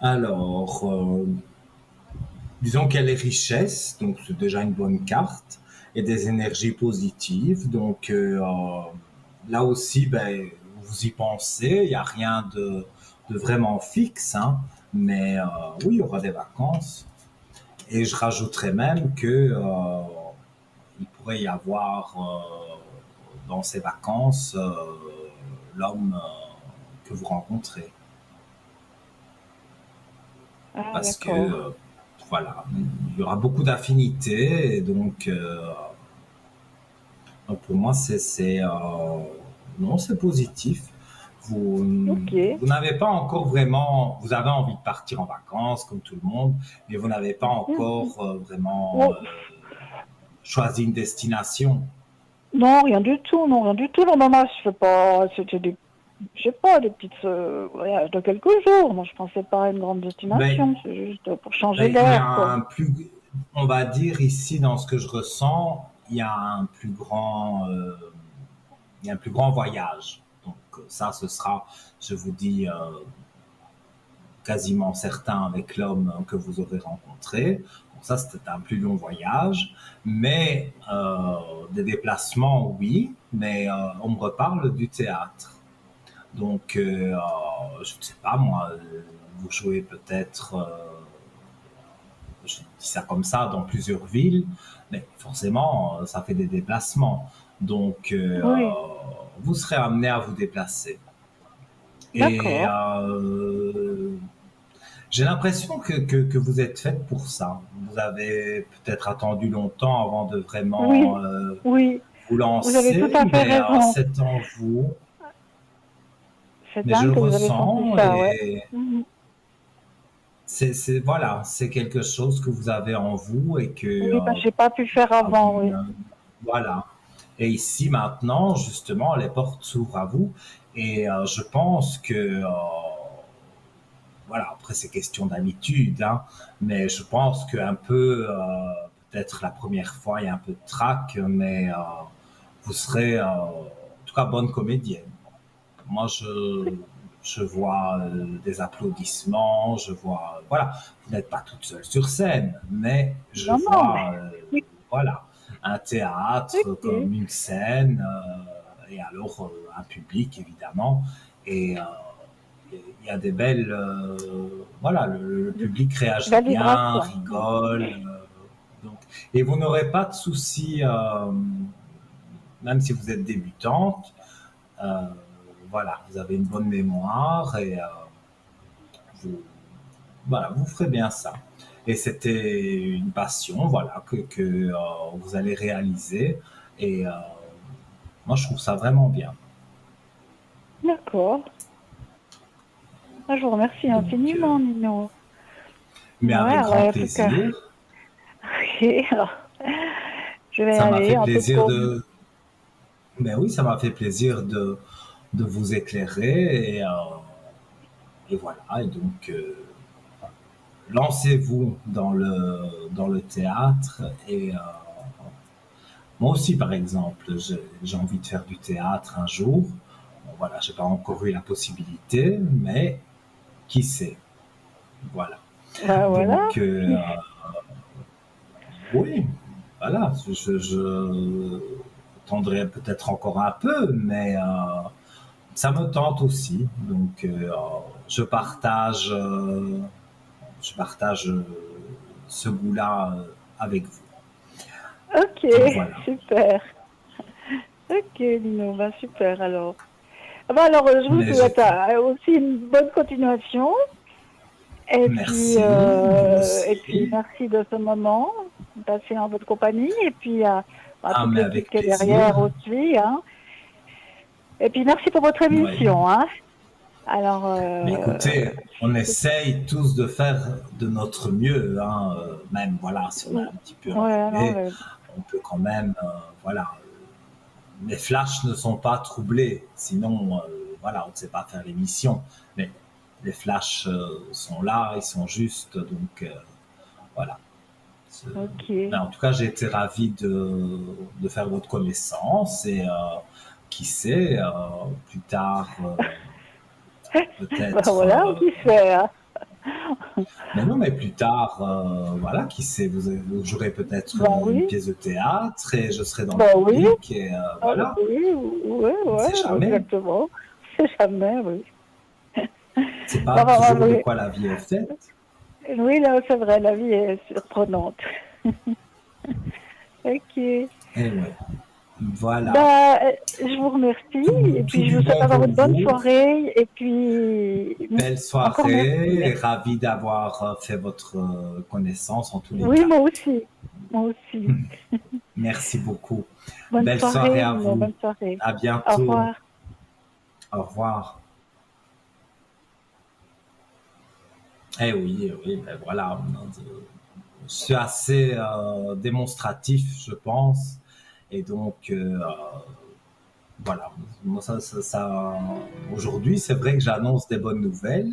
Alors, disons qu'il y a les richesses, donc c'est déjà une bonne carte, et des énergies positives. Donc là aussi, ben, vous y pensez, il n'y a rien de vraiment fixe, hein, mais oui, il y aura des vacances. Et je rajouterais même que il pourrait y avoir dans ces vacances l'homme que vous rencontrez. Ah, Parce que d'accord. voilà, il y aura beaucoup d'affinités et donc pour moi c'est non, c'est positif. Ok. Vous n'avez pas encore vraiment, vous avez envie de partir en vacances comme tout le monde, mais vous n'avez pas encore vraiment Oh, choisi une destination. non, rien du tout, non, rien du tout. Non, maman, je fais pas, c'était je sais pas, des petites voyages de quelques jours. Moi, je pensais pas à une grande Ben, destination. C'est juste pour changer ben, il y a d'air, quoi. un plus, on va dire ici dans ce que je ressens, il y a un plus grand voyage. Donc ça, ce sera, je vous dis, quasiment certain avec l'homme que vous aurez rencontré. Donc ça, c'était un plus long voyage. Mais des déplacements, oui. Mais on me reparle du théâtre. Donc, je ne sais pas, moi, vous jouez peut-être je dis ça comme ça, dans plusieurs villes, mais forcément, ça fait des déplacements. Donc, Oui, vous serez amené à vous déplacer. Et d'accord. j'ai l'impression que vous êtes faite pour ça. Vous avez peut-être attendu longtemps avant de vraiment Oui, oui, vous vous avez tout lancer, à fait mais raison. c'est en vous. C'est Mais je dingue le que vous avez senti ressens ça, ouais. et Mhm. voilà, c'est quelque chose que vous avez en vous et que Oui, ben, j'ai pas pu faire voilà, avant, oui. voilà. Et ici maintenant, justement, les portes s'ouvrent à vous et je pense que voilà, après c'est question d'habitude, hein, mais je pense qu'un peu, peut-être la première fois, il y a un peu de trac, mais vous serez en tout cas bonne comédienne. Moi, je vois des applaudissements, je vois, voilà, vous n'êtes pas toute seule sur scène, mais je Non, non, mais vois, voilà, un théâtre ok. comme une scène, et alors un public évidemment, et il y a des belles, voilà, le public réagit Belle bien, vibration. rigole, donc, et vous n'aurez pas de soucis, même si vous êtes débutante. Euh, voilà, vous avez une bonne mémoire et vous, voilà, vous ferez bien ça. Et c'était une passion, voilà, que vous allez réaliser. Et moi, je trouve ça vraiment bien. D'accord. Ah, je vous remercie Donc, infiniment, Nino. mais Ouais, avec alors, grand en tout cas, plaisir. ok, alors, je vais Ça m'a aller fait en toute plaisir com. de, mais oui, ça m'a fait plaisir de vous éclairer et voilà. Et donc, lancez-vous dans le théâtre et moi aussi, par exemple, j'ai envie de faire du théâtre un jour. Bon, voilà, j'ai pas encore eu la possibilité, mais qui sait. Voilà. Bah voilà. Donc, oui, voilà, je tendrai peut-être encore un peu, mais ça me tente aussi. Donc, je partage ce goût-là avec vous. Ok, Donc voilà. super. Ok, Nino, bah super alors. Ah bah alors, je vous Mais souhaite aussi une bonne continuation. merci, vous Et puis aussi. merci de ce moment passé en votre compagnie. Et puis à Ah, toute mais l'équipe avec qui est plaisir. derrière aussi. Hein. Et puis merci pour votre Oui. émission. Hein. Alors, Mais écoutez, on essaye tous de faire de notre mieux, hein, même voilà, si on a un petit peu ouais, non, enrhumé, on peut quand même, voilà, les flashs ne sont pas troublés, sinon, voilà, on ne sait pas faire l'émission. Mais les flashs sont là, ils sont justes, donc voilà. ok. Mais en tout cas, j'ai été ravi de faire votre connaissance et qui sait, plus tard, Ben peut-être. voilà, qui sait. Hein. Mais non, mais plus tard, voilà, qui sait, vous jouerez peut-être Ben une oui, pièce de théâtre et je serai dans le ben oui, public et voilà, oui, ouais, on ne sait ouais, jamais. exactement. C'est jamais, oui. C'est Ben, pas ben, toujours de oui. quoi la vie est faite. Oui, là, c'est vrai, la vie est surprenante. Ok. Et ouais, voilà. Bah, je vous remercie et Tout puis je du vous souhaite bon encore pour une bonne vous. soirée et puis Belle encore merci. soirée et ravi d'avoir fait votre connaissance en tous les Oui, cas. moi aussi. Moi aussi. Merci beaucoup. Bonne Belle soirée soirée, à Nino, vous. bonne soirée. À Au bientôt. revoir. Au revoir. Eh oui, ben voilà. Je suis assez démonstratif, je pense. Et donc, voilà. Moi, aujourd'hui, c'est vrai que j'annonce des bonnes nouvelles.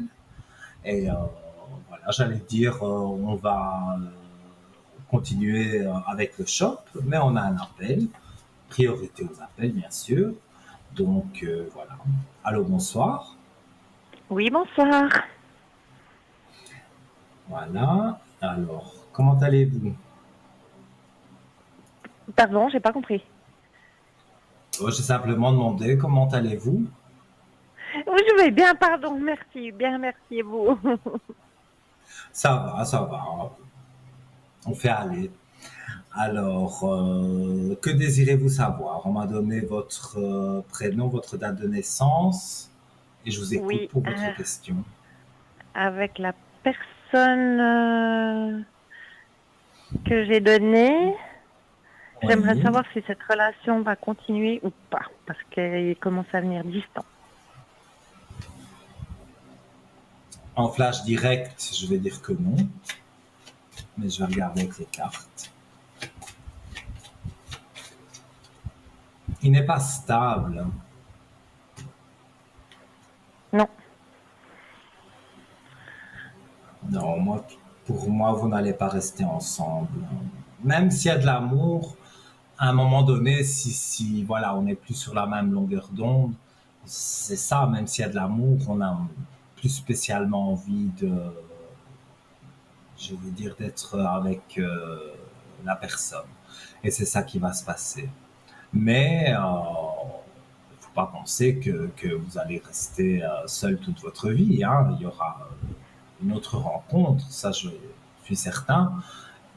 Et voilà, j'allais dire, on va continuer avec le shop, mais on a un appel. Priorité aux appels, bien sûr. Donc, voilà. Allô, bonsoir. Oui, bonsoir. Voilà. Alors, comment allez-vous? Pardon, j'ai pas compris. J'ai simplement demandé comment allez-vous? Oui, je vais bien, pardon, merci, bien, merci et vous. Ça va, ça va. On fait aller. Alors, que désirez-vous savoir? On m'a donné votre prénom, votre date de naissance, et je vous écoute Oui, pour votre question. avec la personne que j'ai donnée, j'aimerais Oui. savoir si cette relation va continuer ou pas, parce qu'elle commence à venir distant. En flash direct, je vais dire que non, mais je vais regarder avec les cartes. Il n'est pas stable. Non. Non, pour moi, vous n'allez pas rester ensemble. Même s'il y a de l'amour, à un moment donné, si voilà, on n'est plus sur la même longueur d'onde, c'est ça, même s'il y a de l'amour, on a plus spécialement envie je veux dire, d'être avec la personne. Et c'est ça qui va se passer. Mais il ne faut pas penser que vous allez rester seul toute votre vie. Hein. Il y aura une autre rencontre, ça je suis certain.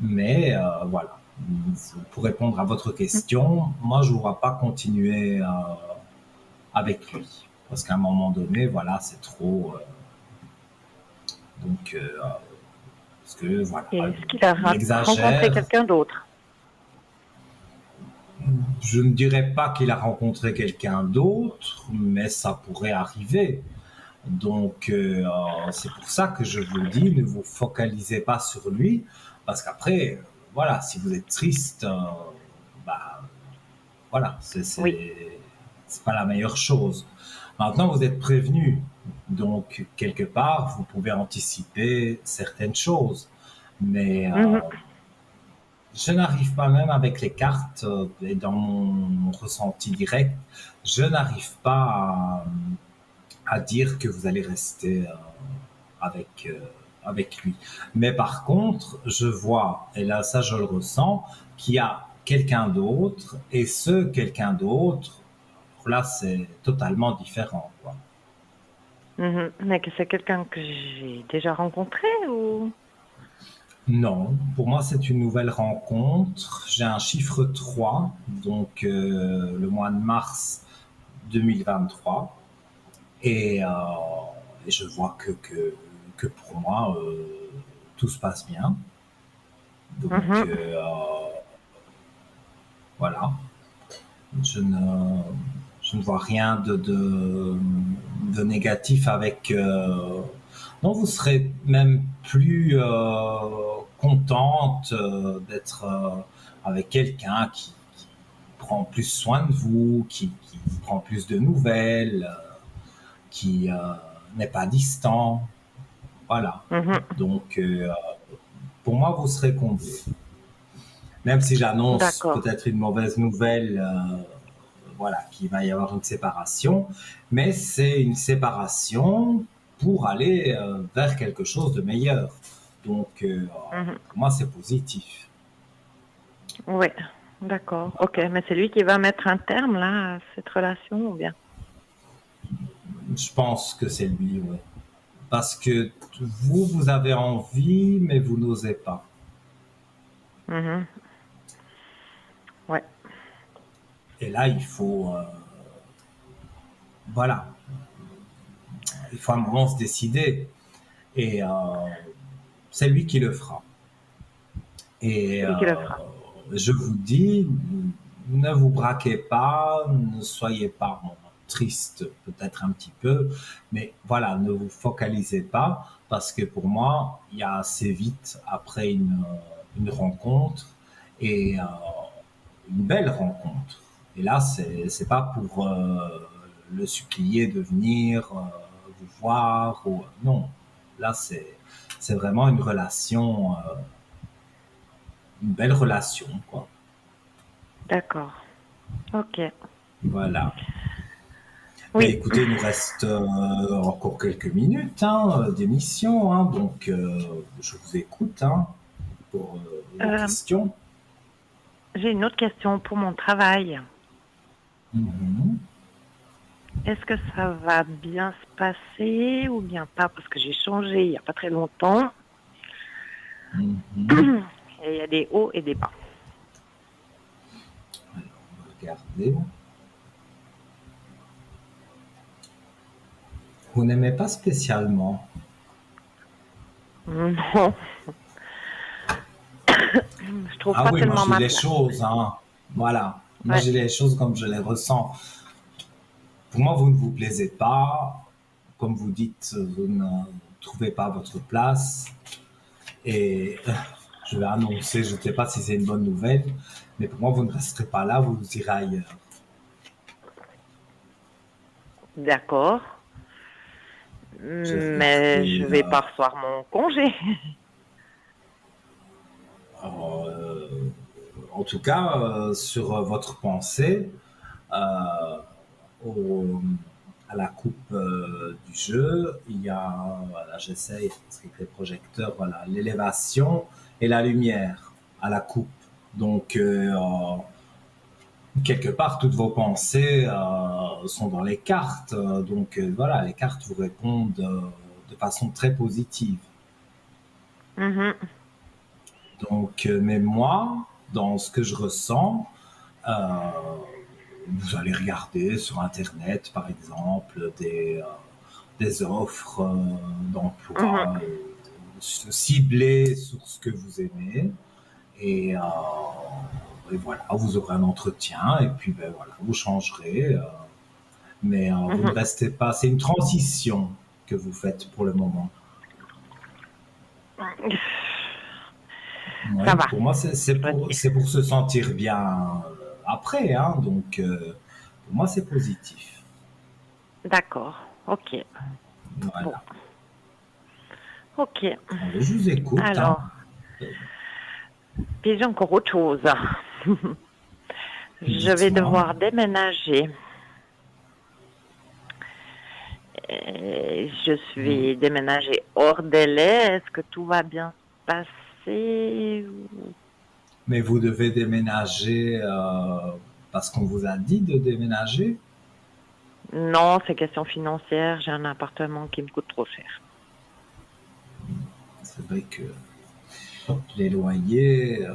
Mais voilà, pour répondre à votre question, moi je ne vous vois pas continuer avec lui. Parce qu'à un moment donné, voilà, c'est trop. Donc, parce que voilà, Et est-ce qu'il a rencontré exagère. quelqu'un d'autre? Je ne dirais pas qu'il a rencontré quelqu'un d'autre, mais ça pourrait arriver. Donc, c'est pour ça que je vous dis, ne vous focalisez pas sur lui, parce qu'après, voilà, si vous êtes triste, bah, voilà, Oui. c'est pas la meilleure chose. Maintenant, vous êtes prévenu, donc quelque part, vous pouvez anticiper certaines choses, mais je n'arrive pas, même avec les cartes et dans mon ressenti direct, je n'arrive pas à dire que vous allez rester avec lui. Mais par contre, je vois, et là ça je le ressens, qu'il y a quelqu'un d'autre, et ce quelqu'un d'autre, là c'est totalement différent, quoi. Mais que c'est quelqu'un que j'ai déjà rencontré ou? Non, pour moi c'est une nouvelle rencontre. J'ai un chiffre 3, donc le mois de mars 2023. Et je vois que pour moi, tout se passe bien. Donc, voilà. Je ne vois rien de négatif avec... non, vous serez même plus contente d'être avec quelqu'un qui prend plus soin de vous, qui prend plus de nouvelles, qui n'est pas distant. Voilà. Donc, pour moi, vous serez comblé. Même si j'annonce peut-être une mauvaise nouvelle, voilà, qu'il va y avoir une séparation, mais c'est une séparation pour aller vers quelque chose de meilleur. Donc, pour moi, c'est positif. Oui, d'accord. Ok, mais c'est lui qui va mettre un terme là à cette relation ou bien? Je pense que c'est lui, oui. Parce que vous avez envie, mais vous n'osez pas. Ouais. Et là, il faut... voilà. Il faut à un moment se décider. Et c'est lui qui le fera. Et je vous dis, ne vous braquez pas, ne soyez pas triste peut-être un petit peu, mais voilà, ne vous focalisez pas, parce que pour moi, il y a assez vite après une rencontre, et une belle rencontre. Et là, c'est pas pour le supplier de venir vous voir, ou non. Là, c'est vraiment une relation, une belle relation, quoi. D'accord. Ok. Voilà. Oui. Mais écoutez, il nous reste encore quelques minutes d'émission, hein, donc je vous écoute pour vos questions. J'ai une autre question pour mon travail. Est-ce que ça va bien se passer ou bien pas? Parce que j'ai changé il n'y a pas très longtemps. Il y Et il y a des hauts et des bas. Alors, on va regarder. Vous n'aimez pas spécialement? Non. Je trouve Ah pas oui, moi tellement j'ai ma les place. choses, hein. Voilà. Moi Ouais. j'ai les choses comme je les ressens. Pour moi, vous ne vous plaisez pas. Comme vous dites, vous ne trouvez pas votre place. Et je vais annoncer, je ne sais pas si c'est une bonne nouvelle, mais pour moi, vous ne resterez pas là, vous irez ailleurs. D'accord. Je vais Mais je regarder, vais pas recevoir mon congé. euh, en tout cas, sur votre pensée, euh, au- à la coupe du jeu, il y a, voilà, j'essaye, parce qu'avec les projecteurs, voilà, l'élévation et la lumière à la coupe. Donc, quelque part, toutes vos pensées sont dans les cartes. Donc, voilà, les cartes vous répondent de façon très positive. Mhm. Donc, mais moi, dans ce que je ressens, euh, vous allez regarder sur Internet, par exemple, des offres d'emploi ciblées sur ce que vous aimez. Et, voilà, vous aurez un entretien et puis ben, voilà, vous changerez. Mais vous ne restez pas. C'est une transition que vous faites pour le moment. Ouais, Ça va. pour moi, c'est pour se sentir bien après. Hein, donc, pour moi, c'est positif. D'accord. Ok. Voilà. Bon. Ok. Allez, je vous écoute. Alors, Hein. puis j'ai encore autre chose. Je vais Dites-moi. devoir déménager. Et je suis déménagée hors délai. Est-ce que tout va bien se passer? Mais vous devez déménager parce qu'on vous a dit de déménager? Non, c'est question financière. J'ai un appartement qui me coûte trop cher. C'est vrai que les loyers,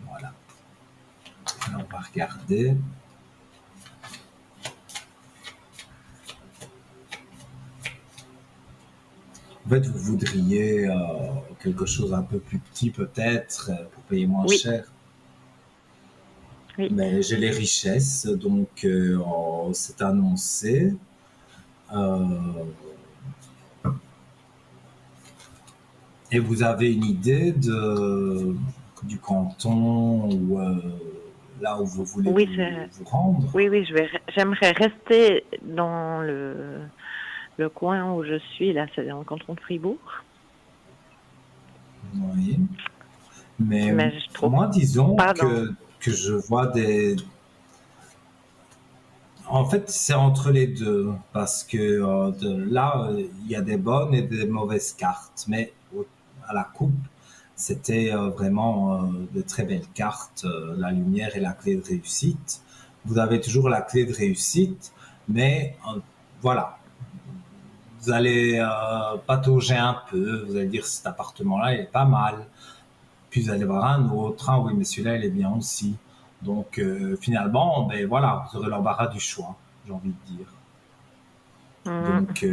voilà. Alors, on va regarder. En fait, vous voudriez quelque chose un peu plus petit peut-être pour payer moins Oui. cher. Oui. Mais j'ai les richesses, donc c'est annoncé. Et vous avez une idée du canton ou là où vous voulez Oui, vous rendre? oui, j'aimerais rester dans le coin où je suis, là, c'est dans le canton de Fribourg. Oui. Mais je trouve moi, disons pas que je vois des... En fait, c'est entre les deux, parce que là, il y a des bonnes et des mauvaises cartes, mais à la coupe, c'était vraiment de très belles cartes, la lumière et la clé de réussite. Vous avez toujours la clé de réussite, mais voilà, vous allez patauger un peu, vous allez dire cet appartement-là, il est pas mal. Puis vous allez voir un autre, oui, mais celui-là, il est bien aussi. Donc finalement, ben voilà, vous aurez l'embarras du choix, j'ai envie de dire. Donc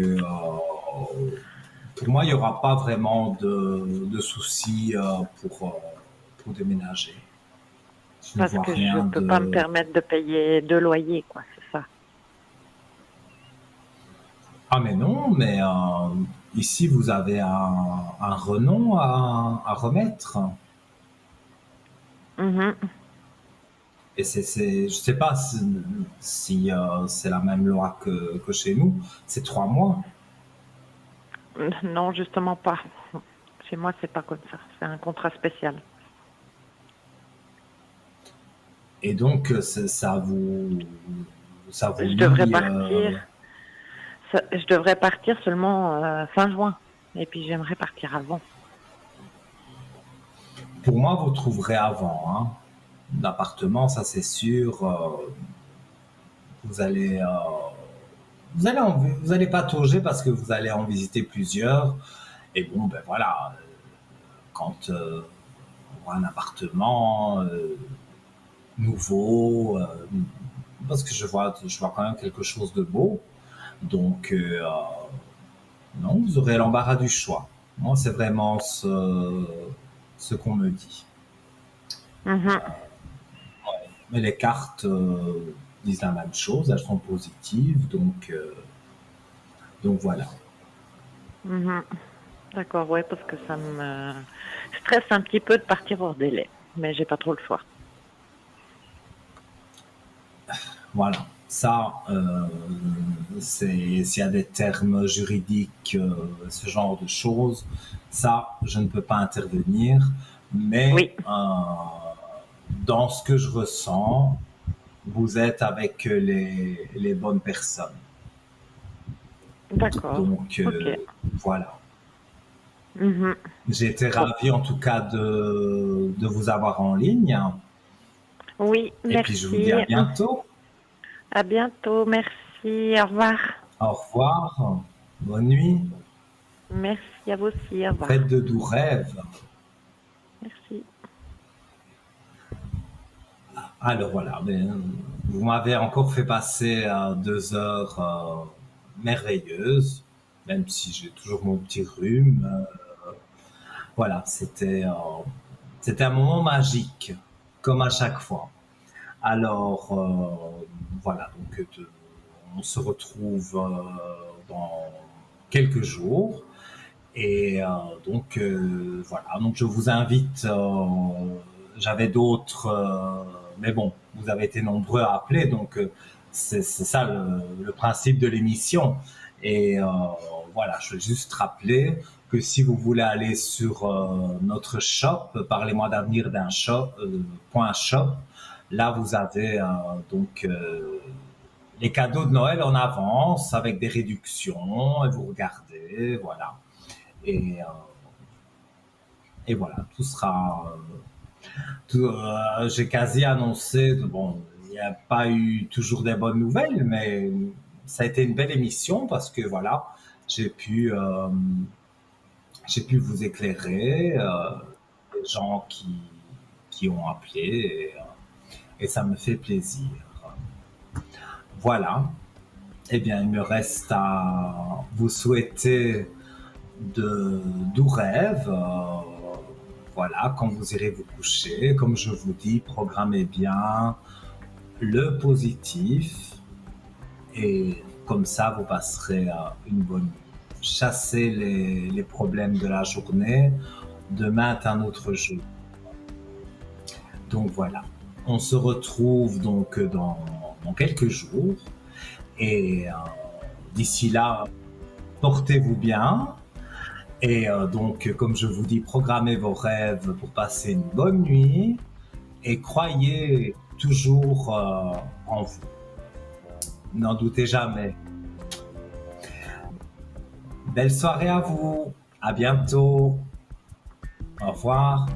pour moi, il n'y aura pas vraiment de soucis pour déménager. Je ne parce vois que je rien peux pas me permettre de payer 2 loyers, quoi, c'est ça. Ah mais non, mais ici vous avez un renom à remettre. Et je sais pas si c'est la même loi que chez nous. C'est 3 mois. Non, justement pas. Chez moi, c'est pas comme ça. C'est un contrat spécial. Et donc ça vous Je lie, devrais partir. Je devrais partir seulement fin juin. Et puis j'aimerais partir avant. Pour moi, vous trouverez avant. Hein. L'appartement, ça c'est sûr. Vous allez vous allez patauger parce que vous allez en visiter plusieurs. Et bon, ben voilà, quand pour un appartement nouveau, parce que je vois quand même quelque chose de beau. Donc, non, vous aurez l'embarras du choix. Moi, c'est vraiment ce qu'on me dit. Mhm. Mais les cartes disent la même chose, elles sont positives, donc voilà. Mhm. D'accord, ouais, parce que ça me stresse un petit peu de partir hors délai, mais j'ai pas trop le choix. Voilà. Ça, s'il y a des termes juridiques, ce genre de choses, ça, je ne peux pas intervenir. Mais Oui. Dans ce que je ressens, vous êtes avec les bonnes personnes. D'accord. Donc, Ok. voilà. Mhm. J'ai été ravi en tout cas de vous avoir en ligne. Oui, Et puis je vous dis merci. à bientôt. À bientôt, merci, au revoir. Au revoir. Bonne nuit. Merci à vous aussi, au revoir. Faites de doux rêves. Merci. Alors voilà, vous m'avez encore fait passer 2 heures merveilleuses, même si j'ai toujours mon petit rhume. Voilà, c'était un moment magique, comme à chaque fois. Alors voilà, donc on se retrouve dans quelques jours. Et donc voilà, donc je vous invite, j'avais d'autres, mais bon, vous avez été nombreux à appeler, donc c'est ça le principe de l'émission. Et voilà, je veux juste rappeler que si vous voulez aller sur notre shop, parlez-moi d'avenir d'un shop, .shop, là vous avez donc les cadeaux de Noël en avance avec des réductions, et vous regardez, voilà. Et voilà, tout sera. J'ai quasi annoncé. Bon, il n'y a pas eu toujours des bonnes nouvelles, mais ça a été une belle émission parce que voilà, j'ai pu vous éclairer, des gens qui ont appelé, et ça me fait plaisir. Voilà. Eh bien, il me reste à vous souhaiter de doux rêves. Voilà, quand vous irez vous coucher, comme je vous dis, programmez bien le positif et comme ça, vous passerez une bonne nuit. Chassez les problèmes de la journée. Demain est un autre jour. Donc voilà, on se retrouve donc dans quelques jours et d'ici là, portez-vous bien. Et donc, comme je vous dis, programmez vos rêves pour passer une bonne nuit et croyez toujours en vous. N'en doutez jamais. Belle soirée à vous. À bientôt. Au revoir.